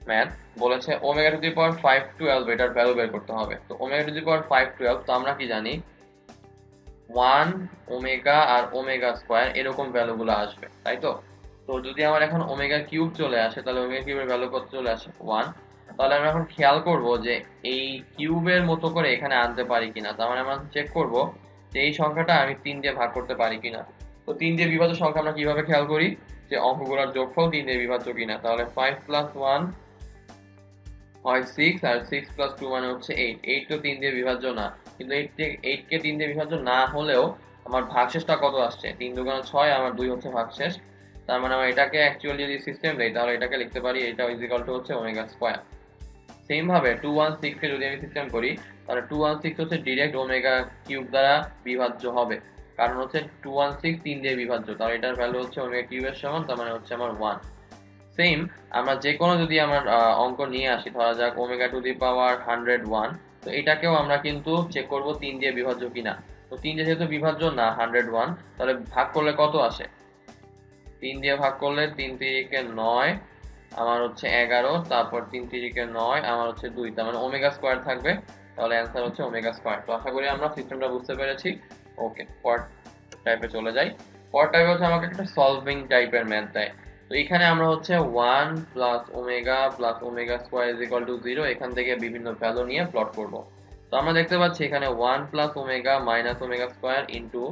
[SPEAKER 1] ম্যাথ বলেছে ওমেগা টু দি পাওয়ার 512 এটার ভ্যালু বের করতে হবে। তো ওমেগা টু দি পাওয়ার 512 তো আমরা কি জানি 1 ওমেগা আর ওমেগা স্কয়ার এরকম ভ্যালুগুলো আসবে, তাই তো। তো যদি আমার এখন ওমেগা কিউব চলে আসে তাহলে ওমেগা কিউবের ভ্যালু কত চলে আসে 1। তাহলে আমরা এখন খেয়াল করব যে এই কিউবের মতো করে এখানে আনতে পারি কিনা। তার মানে আমরা চেক করব যে এই সংখ্যাটা আমি 3 দিয়ে ভাগ করতে পারি কিনা। তো 3 দিয়ে বিভাজ্য সংখ্যা আমরা কিভাবে খেয়াল করি যে অঙ্কগুলোর যোগফল 3 দিয়ে বিভাজ্য কিনা। তাহলে 5 প্লাস 1 হয় 6 আর 6 প্লাস 2 মানে হচ্ছে 8। 8 তো 3 দিয়ে বিভাজ্য না, কিন্তু 8 কে 3 দিয়ে বিভাজ্য না হলেও আমার ভাগশেষটা কত আসছে 3 দুগুণে 6, আমার 2 হচ্ছে ভাগশেষ। তার মানে আমরা এটাকে অ্যাকচুয়ালি যদি সিস্টেম দেই তাহলে এটাকে লিখতে পারি এটা ইজ ইকুয়াল টু হচ্ছে ওমেগা স্কয়ার। সেম ভাবে 216 কে যদি আমি সিস্টেম করি তাহলে 216 হচ্ছে ডাইরেক্ট ওমেগা কিউব দ্বারা বিভাজ্য হবে, কারণ হচ্ছে 216 3 দিয়ে বিভাজ্য, তাহলে এটার ভ্যালু হচ্ছে ওমেগা কিউবের সমান, তার মানে হচ্ছে আমার 1। সেম আমরা যে কোনো যদি আমার অঙ্ক নিয়ে আসি, ধরা যাক ওমেগা টু দি পাওয়ার 101, তো এটাকেও আমরা কিন্তু চেক করব 3 দিয়ে বিভাজ্য কিনা। তো 3 দিয়ে যেহেতু বিভাজ্য না 101, তাহলে ভাগ করলে কত আসে, 3 দিয়ে ভাগ করলে 3 তিরিকে 9 আমার হচ্ছে 11, তারপর 3 তিরিকে 9 আমার হচ্ছে 2, তার মানে ওমেগা স্কয়ার থাকবে। তাহলে অ্যান্সার হচ্ছে ওমেগা স্কয়ার। তো আশা করি আমরা সিস্টেমটা বুঝতে পেরেছি। ওকে, পরের টাইপে চলে যাই। পরের টাইপে হচ্ছে আমাকে একটা সলভিং টাইপের ম্যাথ দেয়। তো এখানে আমরা হচ্ছে 1 plus omega square is equal to 0 এখান থেকে বিভিন্ন ভ্যালু নিয়ে প্লট করব। তো আমরা দেখতে পাচ্ছি এখানে 1 plus omega minus omega square into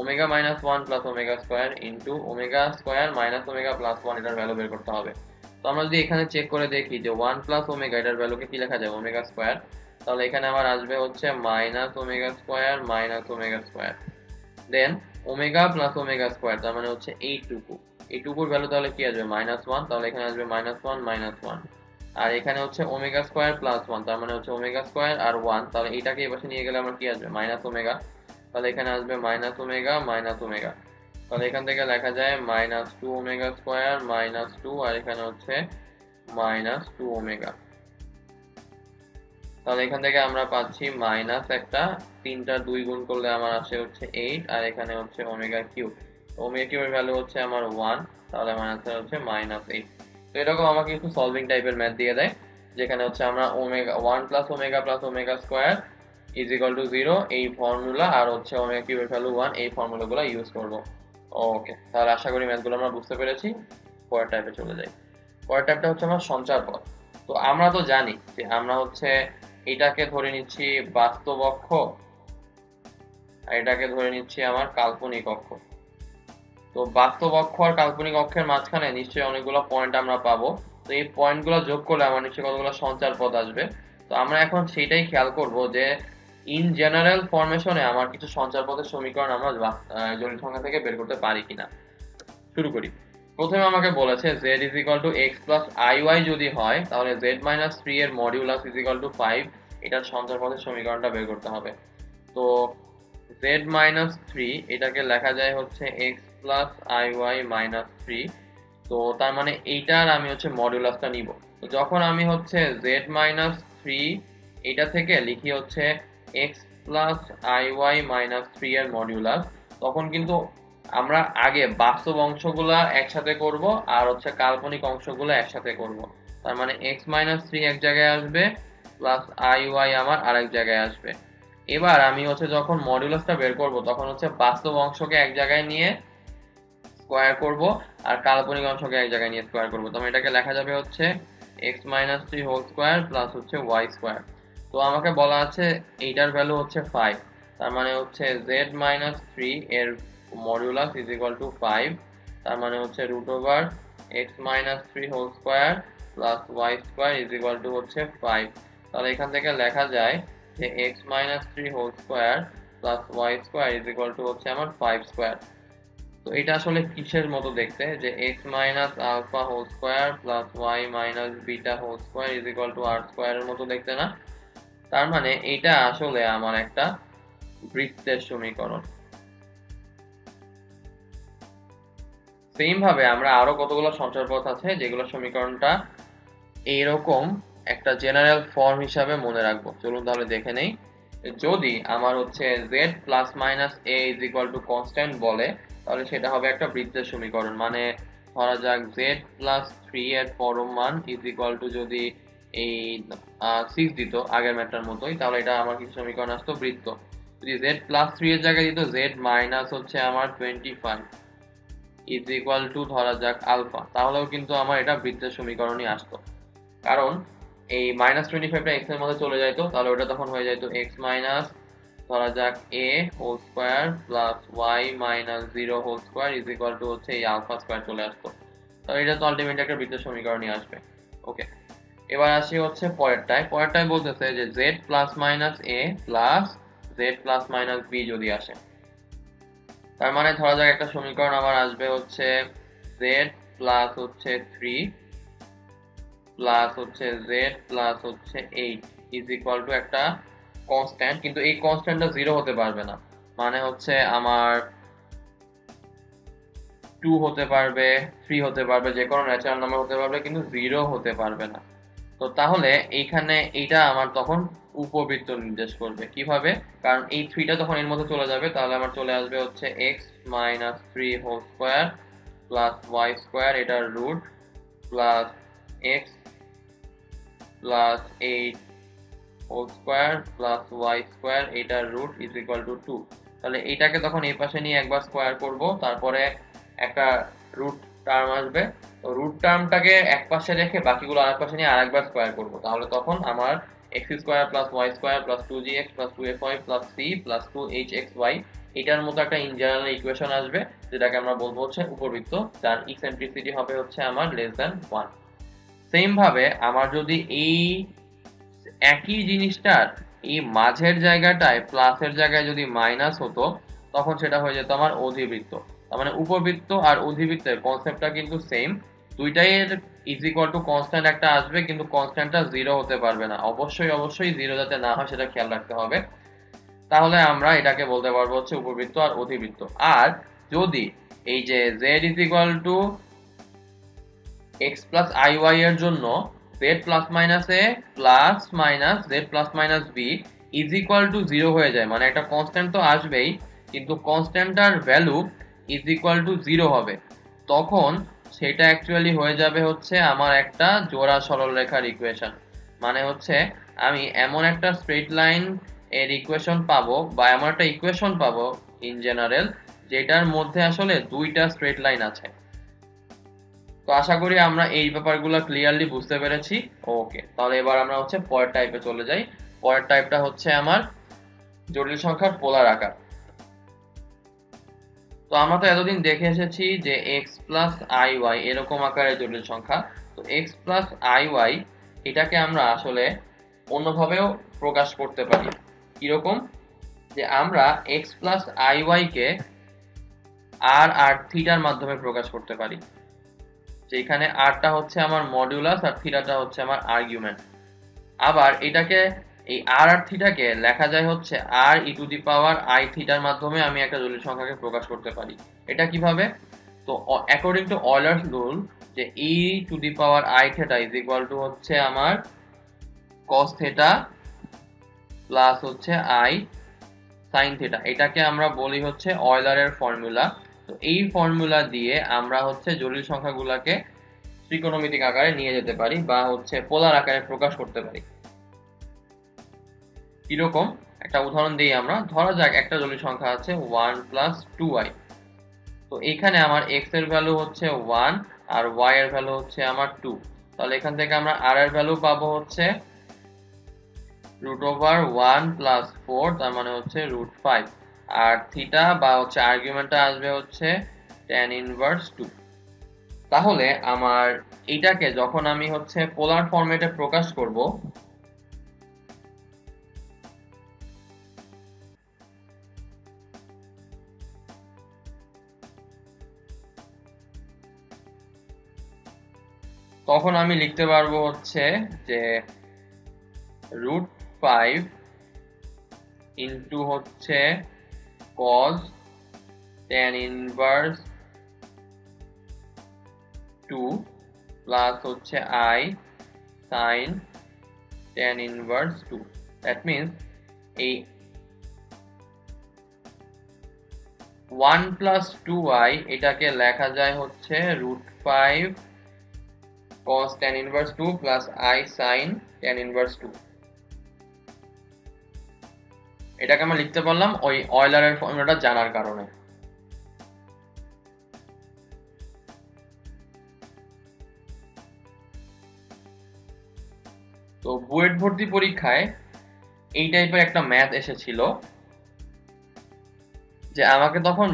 [SPEAKER 1] omega minus 1 plus omega square into omega square minus omega plus 1 এটার ভ্যালু বের করতে হবে। তো আমরা যদি এখানে চেক করে দেখি যে 1 প্লাস ওমেগা এটার ভ্যালুকে কি লেখা যায় ওমেগা স্কয়ার, তাহলে এখানে আমার আসবে হচ্ছে মাইনাস ওমেগা স্কয়ার দেন ওমেগা প্লাস ওমেগা স্কয়ার, তার মানে হচ্ছে এইটুকুর ভ্যালু তাহলে কি আসবে -1, তাহলে এখানে আসবে -1 -1 আর এখানে হচ্ছে ওমেগা স্কোয়ার প্লাস 1, তার মানে হচ্ছে ওমেগা স্কোয়ার আর 1, তাহলে এটাকে এই পাশে নিয়ে গেলে আমার কি আসবে মাইনাস ওমেগা, তাহলে এখানে আসবে মাইনাস ওমেগা মাইনাস ওমেগা, তাহলে এখান থেকে লেখা যায় মাইনাস 2 ওমেগা স্কোয়ার মাইনাস 2, আর এখানে হচ্ছে মাইনাস 2 ওমেগা। তাহলে এখান থেকে আমরা পাচ্ছি মাইনাস একটা, 3টা 2 গুণ করলে আমার আসে হচ্ছে 8, আর এখানে হচ্ছে ওমেগা কিউব, ওমেগা কিউবের ভ্যালু হচ্ছে আমার 1, তাহলে আমার আনসার হচ্ছে মাইনাস 8। তো এরকম আমাকে একটু সলভিং টাইপের ম্যাথ দিয়ে দেয়, যেখানে হচ্ছে আমরা omega 1 plus omega square is equal to 0 এই ফর্মুলা, আর হচ্ছে ওমেগা কিউবের ভ্যালু 1 এই ফর্মুলাগুলো ইউজ করব। ওকে, তাহলে আশা করি ম্যাথগুলো আমরা বুঝতে পেরেছি। পরের টাইপে চলে যাই। পরের টাইপটা হচ্ছে আমার সঞ্চার পথ। তো আমরা তো জানি যে আমরা হচ্ছে এটাকে ধরে নিচ্ছি বাস্তব অক্ষ, আর এটাকে ধরে নিচ্ছি আমার কাল্পনিক অক্ষ। তো বাস্তব অক্ষ আর কাল্পনিক অক্ষের মাঝখানে নিশ্চয়ই অনেকগুলো পয়েন্ট আমরা পাবো। তো এই পয়েন্টগুলো যোগ করলে আমার নিশ্চয়ই কতগুলো সঞ্চার পথ আসবে। তো আমরা এখন সেটাই খেয়াল করব যে ইন জেনারেল ফরমেশনে আমার কিছু সঞ্চার পথের সমীকরণ আমরা জটিল সংখ্যা থেকে বের করতে পারি কিনা। শুরু করি। প্রথমে আমাকে বলেছে z is equal to x plus i y যদি হয়, তাহলে z মাইনাস 3 এর মডিউলাস ইজ ইকুয়াল টু 5, এটার সঞ্চার পথের সমীকরণটা বের করতে হবে। তো z মাইনাস 3 এটাকে লেখা যায় হচ্ছে x plus i y minus 3। তো তার মানে এইটার আমি হচ্ছে মডিউলাসটা নিব। তো যখন আমি হচ্ছে z মাইনাস 3 এটা থেকে লিখি হচ্ছে x plus i y minus 3 এর মডিউলাস, তখন কিন্তু আমরা আগে বাস্তব অংশগুলা একসাথে করব আর হচ্ছে কাল্পনিক অংশগুলো একসাথে করব। তার মানে x মাইনাস 3 এক জায়গায় আসবে, প্লাস আই ওয়াই আমার আরেক জায়গায় আসবে। এবার আমি হচ্ছে যখন মডিউলাসটা বের করব তখন হচ্ছে বাস্তব অংশকে এক জায়গায় নিয়ে স্কোয়ার করব আর কাল্পনিক অংশকে এক জায়গায় নিয়ে স্কোয়ার করব। তো এটাকে লেখা যাবে হচ্ছে x minus 3 whole square plus হচ্ছে y স্কোয়ার। তো আমাকে বলা আছে এইটার ভ্যালু হচ্ছে 5, তার মানে হচ্ছে z মাইনাস 3 এর মডিউলাস ইজ ইকুয়াল টু 5, তার মানে হচ্ছে root over x minus 3 whole square plus y square is equal to হচ্ছে 5। তাহলে এখান থেকে লেখা যায় যে x minus 3 whole square plus y square is equal to হচ্ছে আমার 5 স্কোয়ার। তো এটা আসলে কিসের মতো দেখতে যে x minus alpha whole square plus y minus beta whole square is equal to r স্কোয়ারের মতো দেখতে না? তার মানে এটা আসলে আমার একটা বৃত্তের সমীকরণ। সেম ভাবে আমরা আরো কতগুলো সঞ্চার পথ আছে যেগুলো সমীকরণটা এইরকম একটা জেনারেল ফর্ম হিসাবে মনে রাখবো। চলুন তাহলে দেখে নেই। যদি আমার হচ্ছে z plus minus a is equal to constant বলে, তাহলে সেটা হবে একটা বৃত্তের সমীকরণ। মানে ধরা যাক z প্লাস 3 এর পরম মান ইজ ইকুয়াল টু যদি এই 6 দিত আগের ম্যাটার মতোই, তাহলে এটা আমার কিছু সমীকরণ আসতো বৃত্ত। যদি z প্লাস 3 এর জায়গায় দিত z মাইনাস হচ্ছে আমার 25 ইজ ইকুয়াল টু ধরা যাক আলফা, তাহলেও কিন্তু আমার এটা বৃত্তের সমীকরণই আসতো। কারণ এই মাইনাস 25টা এক্স এর মধ্যে চলে যাইতো, তাহলে ওটা তখন হয়ে যাইতো এক্স মাইনাস ধরা যাক a whole square plus y minus 0 whole square is equal to হচ্ছে এই আলফা স্কোয়ার চলে আসতো। তাহলে এটা তো আলটিমেটলি একটা বৃত্তের সমীকরণই আসবে। ওকে, এবার আসি হচ্ছে পরেরটায় বলতেছে যে z plus minus a plus z plus minus b যদি আসে, তার মানে ধরা যাক একটা সমীকরণ আমার আসবে হচ্ছে z প্লাস হচ্ছে 3 প্লাস হচ্ছে z প্লাস হচ্ছে 8 ইজ ইকুয়াল টু একটা কনস্ট্যান্ট, কিন্তু এই কনস্ট্যান্টটা 0 হতে পারবে না। মানে হচ্ছে আমার 2 হতে পারবে, 3 হতে পারবে, যে কোনো ন্যাচারাল নাম্বার হতে পারবে, কিন্তু 0 হতে পারবে না। তো তাহলে এইখানে এইটা আমার তখন উপবৃত্ত নির্দেশ করবে কিভাবে, কারণ এই 3টা তখন এর মধ্যে চলে যাবে, তাহলে আমার চলে আসবে হচ্ছে x minus 3 whole square plus y square এটার root plus x plus 8 whole square plus y square এটার রুট ইজ ইকুয়াল টু 2। তাহলে এইটাকে তখন এই পাশে নিয়ে একবার স্কোয়ার করব, তারপরে একটা রুট টার্ম আসবে। তো রুট টার্মটাকে এক পাশে রেখে বাকিগুলো আরেক পাশে নিয়ে আরেকবার স্কোয়ার করব, তাহলে তখন আমার x square plus y square plus 2gx plus 2fy plus c plus 2hxy এটার মতো একটা ইন জেনারেল ইকুয়েশন আসবে, যেটাকে আমরা বলবো হচ্ছে উপবৃত্ত, যার ইকসেন্ট্রিসিটি হবে হচ্ছে আমার লেস দ্যান 1। সেম ভাবে আমার যদি এই একই জিনিসটার এই মাঝের জায়গাটায় প্লাসের জায়গায় যদি মাইনাস হতো, তখন সেটা হয়ে যেত আমার অধিবৃত্ত। তার মানে উপবৃত্ত আর অধিবৃত্তের কনসেপ্টটা কিন্তু সেম, দুইটাই ইজ ইকুয়াল টু কনস্ট্যান্ট একটা আসবে, কিন্তু কনস্ট্যান্টটা 0 হতে পারবে না, অবশ্যই 0 যাতে না হয় সেটা খেয়াল রাখতে হবে। তাহলে আমরা এটাকে বলতে পারবো হচ্ছে উপবৃত্ত আর অধিবৃত্ত। আর যদি এই যে z is equal to x plus i y এর জন্য z plus minus a plus minus z plus minus b is equal to 0 হয়ে যায়, মানে একটা কনস্ট্যান্ট তো আসবেই, কিন্তু কনস্ট্যান্টটার ভ্যালু ইজ ইকুয়াল টু 0 হবে, তখন সেটা অ্যাকচুয়ালি হয়ে যাবে হচ্ছে আমার একটা জোড়া সরলরেখার ইকুয়েশন। মানে হচ্ছে আমি এমন একটা স্ট্রেট লাইন এর ইকুয়েশন পাবো, বা এমন একটা ইকুয়েশন পাবো ইন জেনারেল, যেটার মধ্যে আসলে দুইটা স্ট্রেট লাইন আছে। তো আশা করি আমরা এই ব্যাপারগুলো ক্লিয়ারলি বুঝতে পেরেছি। ওকে, তাহলে এবার আমরা হচ্ছে পরের টাইপে চলে যাই। পরের টাইপটা হচ্ছে আমার জটিল সংখ্যার পোলার আকার। তো আমরা তো এতদিন দেখে এসেছি যে এক্স প্লাস আই ওয়াই এরকম আকারের জটিল সংখ্যা। তো এক্স প্লাস আই ওয়াই এটাকে আমরা আসলে অন্যভাবেও প্রকাশ করতে পারি। কিরকম? যে আমরা এক্স প্লাস আই ওয়াই কে আর আর থিটার মাধ্যমে প্রকাশ করতে পারি, যেখানে আরটা হচ্ছে আমার মডিউলাস আর থিটাটা হচ্ছে আমার আর্গুমেন্ট। আবার এটাকে এই আর আর থিটাকে লেখা যায় হচ্ছে আর e to the power I থিটার মাধ্যমে আমি একটা জটিল সংখ্যাকে প্রকাশ করতে পারি। এটা কিভাবে? তো অ্যাকর্ডিং টু অয়লার্স রুল, যে e to the power i theta is equal to হচ্ছে আমার কস থিটা প্লাস হচ্ছে আই সাইন থিটা, এটাকে আমরা বলি হচ্ছে অয়লারের ফর্মুলা। তো এই ফর্মুলা দিয়ে আমরা হচ্ছে জটিল সংখ্যাগুলোকে ত্রিকোণমিতিক আকারে নিয়ে যেতে পারি, বা হচ্ছে পোলার আকারে প্রকাশ করতে পারি। কিরকম? একটা উদাহরণ দিই আমরা। ধরা যাক একটা জটিল সংখ্যা আছে 1 প্লাস 2y। তো এখানে আমার x এর ভ্যালু হচ্ছে 1 আর y এর ভ্যালু হচ্ছে আমার 2। তাহলে এখান থেকে আমরা r এর ভ্যালু পাবো হচ্ছে √1 প্লাস 4, তার মানে হচ্ছে √5। আর থিটা বা হচ্ছে আর্গুমেন্টটা আসবে হচ্ছে tan ইনভার্স 2। তাহলে আমার এইটাকে যখন আমি হচ্ছে পোলার ফরম্যাটে প্রকাশ করব, তখন আমি লিখতে পারবো হচ্ছে যে √5 ইন্টু হচ্ছে cos tan ইনভার্স 2 প্লাস হচ্ছে i sin tan inverse 2। That means এই 1 প্লাস 2i এটাকে লেখা যায় হচ্ছে √5 cos tan inverse 2 plus i sin tan inverse 2। এটাকে আমরা লিখতে পারলাম ওই অয়লারের ফর্মুলাটা জানার কারণে। তো বুয়েট ভর্তি পরীক্ষায় এই টাইপের একটা ম্যাথ এসেছিল, যে আমাকে তখন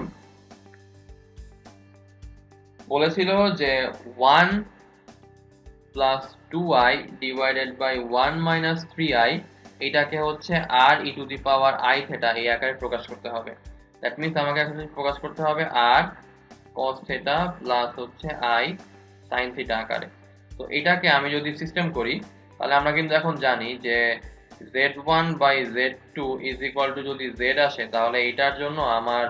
[SPEAKER 1] বলেছিল যে 1 plus 2i divided by 1 minus 3i এটাকে হচ্ছে আর e to the power i theta এই আকারে প্রকাশ করতে হবে। দ্যাট মিন্স আমাকে এখন প্রকাশ করতে হবে আর cos থিটা প্লাস হচ্ছে আই sin থিটা আকারে। তো এটাকে আমি যদি সিস্টেম করি, তাহলে আমরা কিন্তু এখন জানি যে z1 by z2 is equal to যদি z আসে, তাহলে এটার জন্য আমার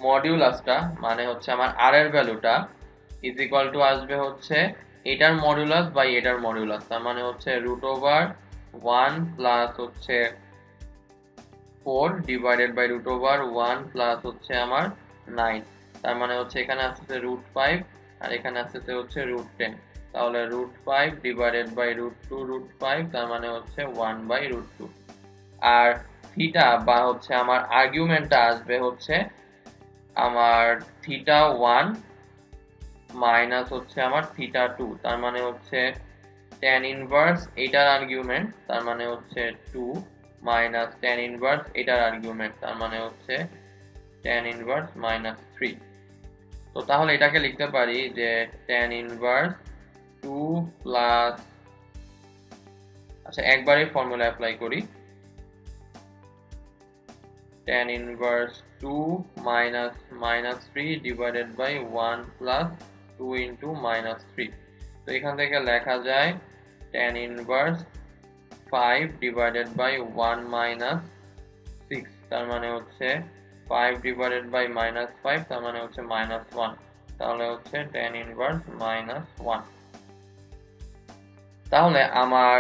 [SPEAKER 1] মডিউলাসটা মানে হচ্ছে আমার আর এর ভ্যালুটা ইজ ইকুয়াল টু আসবে হচ্ছে এটার মডিউলাস বাই এটার মডিউলাস, তার মানে হচ্ছে √1 প্লাস হচ্ছে 4 ডিভাইডেড বাই √1 প্লাস হচ্ছে আমার 9, তার মানে হচ্ছে এখানে আসছে √5 আর এখানে আসছে হচ্ছে √10। তাহলে √5 ডিভাইডেড বাই √2 তার মানে হচ্ছে 1 বাই √2। আর থিটা বা হচ্ছে আমার আর্গুমেন্টটা আসবে হচ্ছে আমার θ1 মাইনাস হচ্ছে আমার θ2, তার মানে হচ্ছে tan ইনভার্স এটার আর্গুমেন্ট, তার মানে হচ্ছে 2 মাইনাস tan ইনভার্স এটার আর্গুমেন্ট, তার মানে হচ্ছে tan ইনভার্স মাইনাস 3। তো তাহলে এটাকে লিখতে পারি যে tan ইনভার্স 2 প্লাস, আচ্ছা একবারে ফর্মুলা অ্যাপ্লাই করি, tan inverse 2 minus minus 3 divided by 1 plus 2 into minus 3। তো এখান থেকে লেখা যায় tan inverse 5 divided by 1 minus 6, তার মানে হচ্ছে 5 ডিভাইডেড বাই মাইনাস 5, তার মানে হচ্ছে মাইনাস 1, তাহলে হচ্ছে tan ইনভার্স মাইনাস 1। তাহলে আমার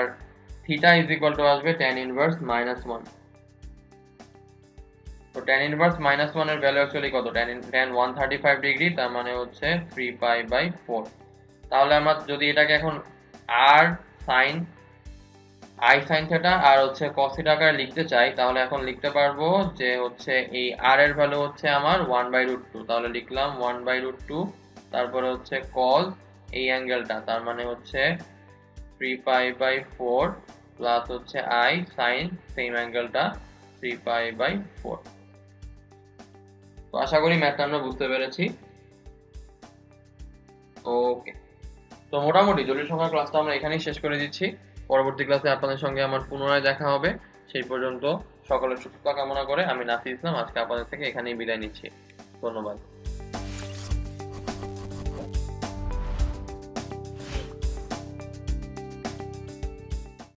[SPEAKER 1] থিটা ইজ ইকুয়াল টু আসবে tan ইনভার্স মাইনাস 1। তো tan ইনভার্স মাইনাস 1 এর ভ্যালু অ্যাকচুয়ালি কত? tan 135 ডিগ্রি, তার মানে হচ্ছে 3 পাই বাই 4। তাহলে আমরা যদি এটাকে এখন r sin i sin theta আর হচ্ছে cos থিটা আকারে লিখতে চাই, তাহলে এখন লিখতে পারবো যে হচ্ছে এই r এর ভ্যালু হচ্ছে আমার 1/√2, তাহলে লিখলাম 1/√2, তারপরে হচ্ছে cos এই অ্যাঙ্গেলটা, তার মানে হচ্ছে 3 পাই বাই 4 প্লাস হচ্ছে i sin সেম অ্যাঙ্গেলটা 3 পাই বাই 4। তো আশা করি ম্যাথটা আমরা বুঝতে পেরেছি। ওকে, তো মোটামুটি জটিল সংখ্যার ক্লাসটা আমরা এখানেই শেষ করে দিচ্ছি। পরবর্তী ক্লাসে আপনাদের সঙ্গে আমার পুনরায় দেখা হবে। সেই পর্যন্ত সকলের সুস্থতা কামনা করে আমি নাফিস ইসলাম আজকে আপনাদের থেকে এখানেই বিদায় নিচ্ছি। ধন্যবাদ।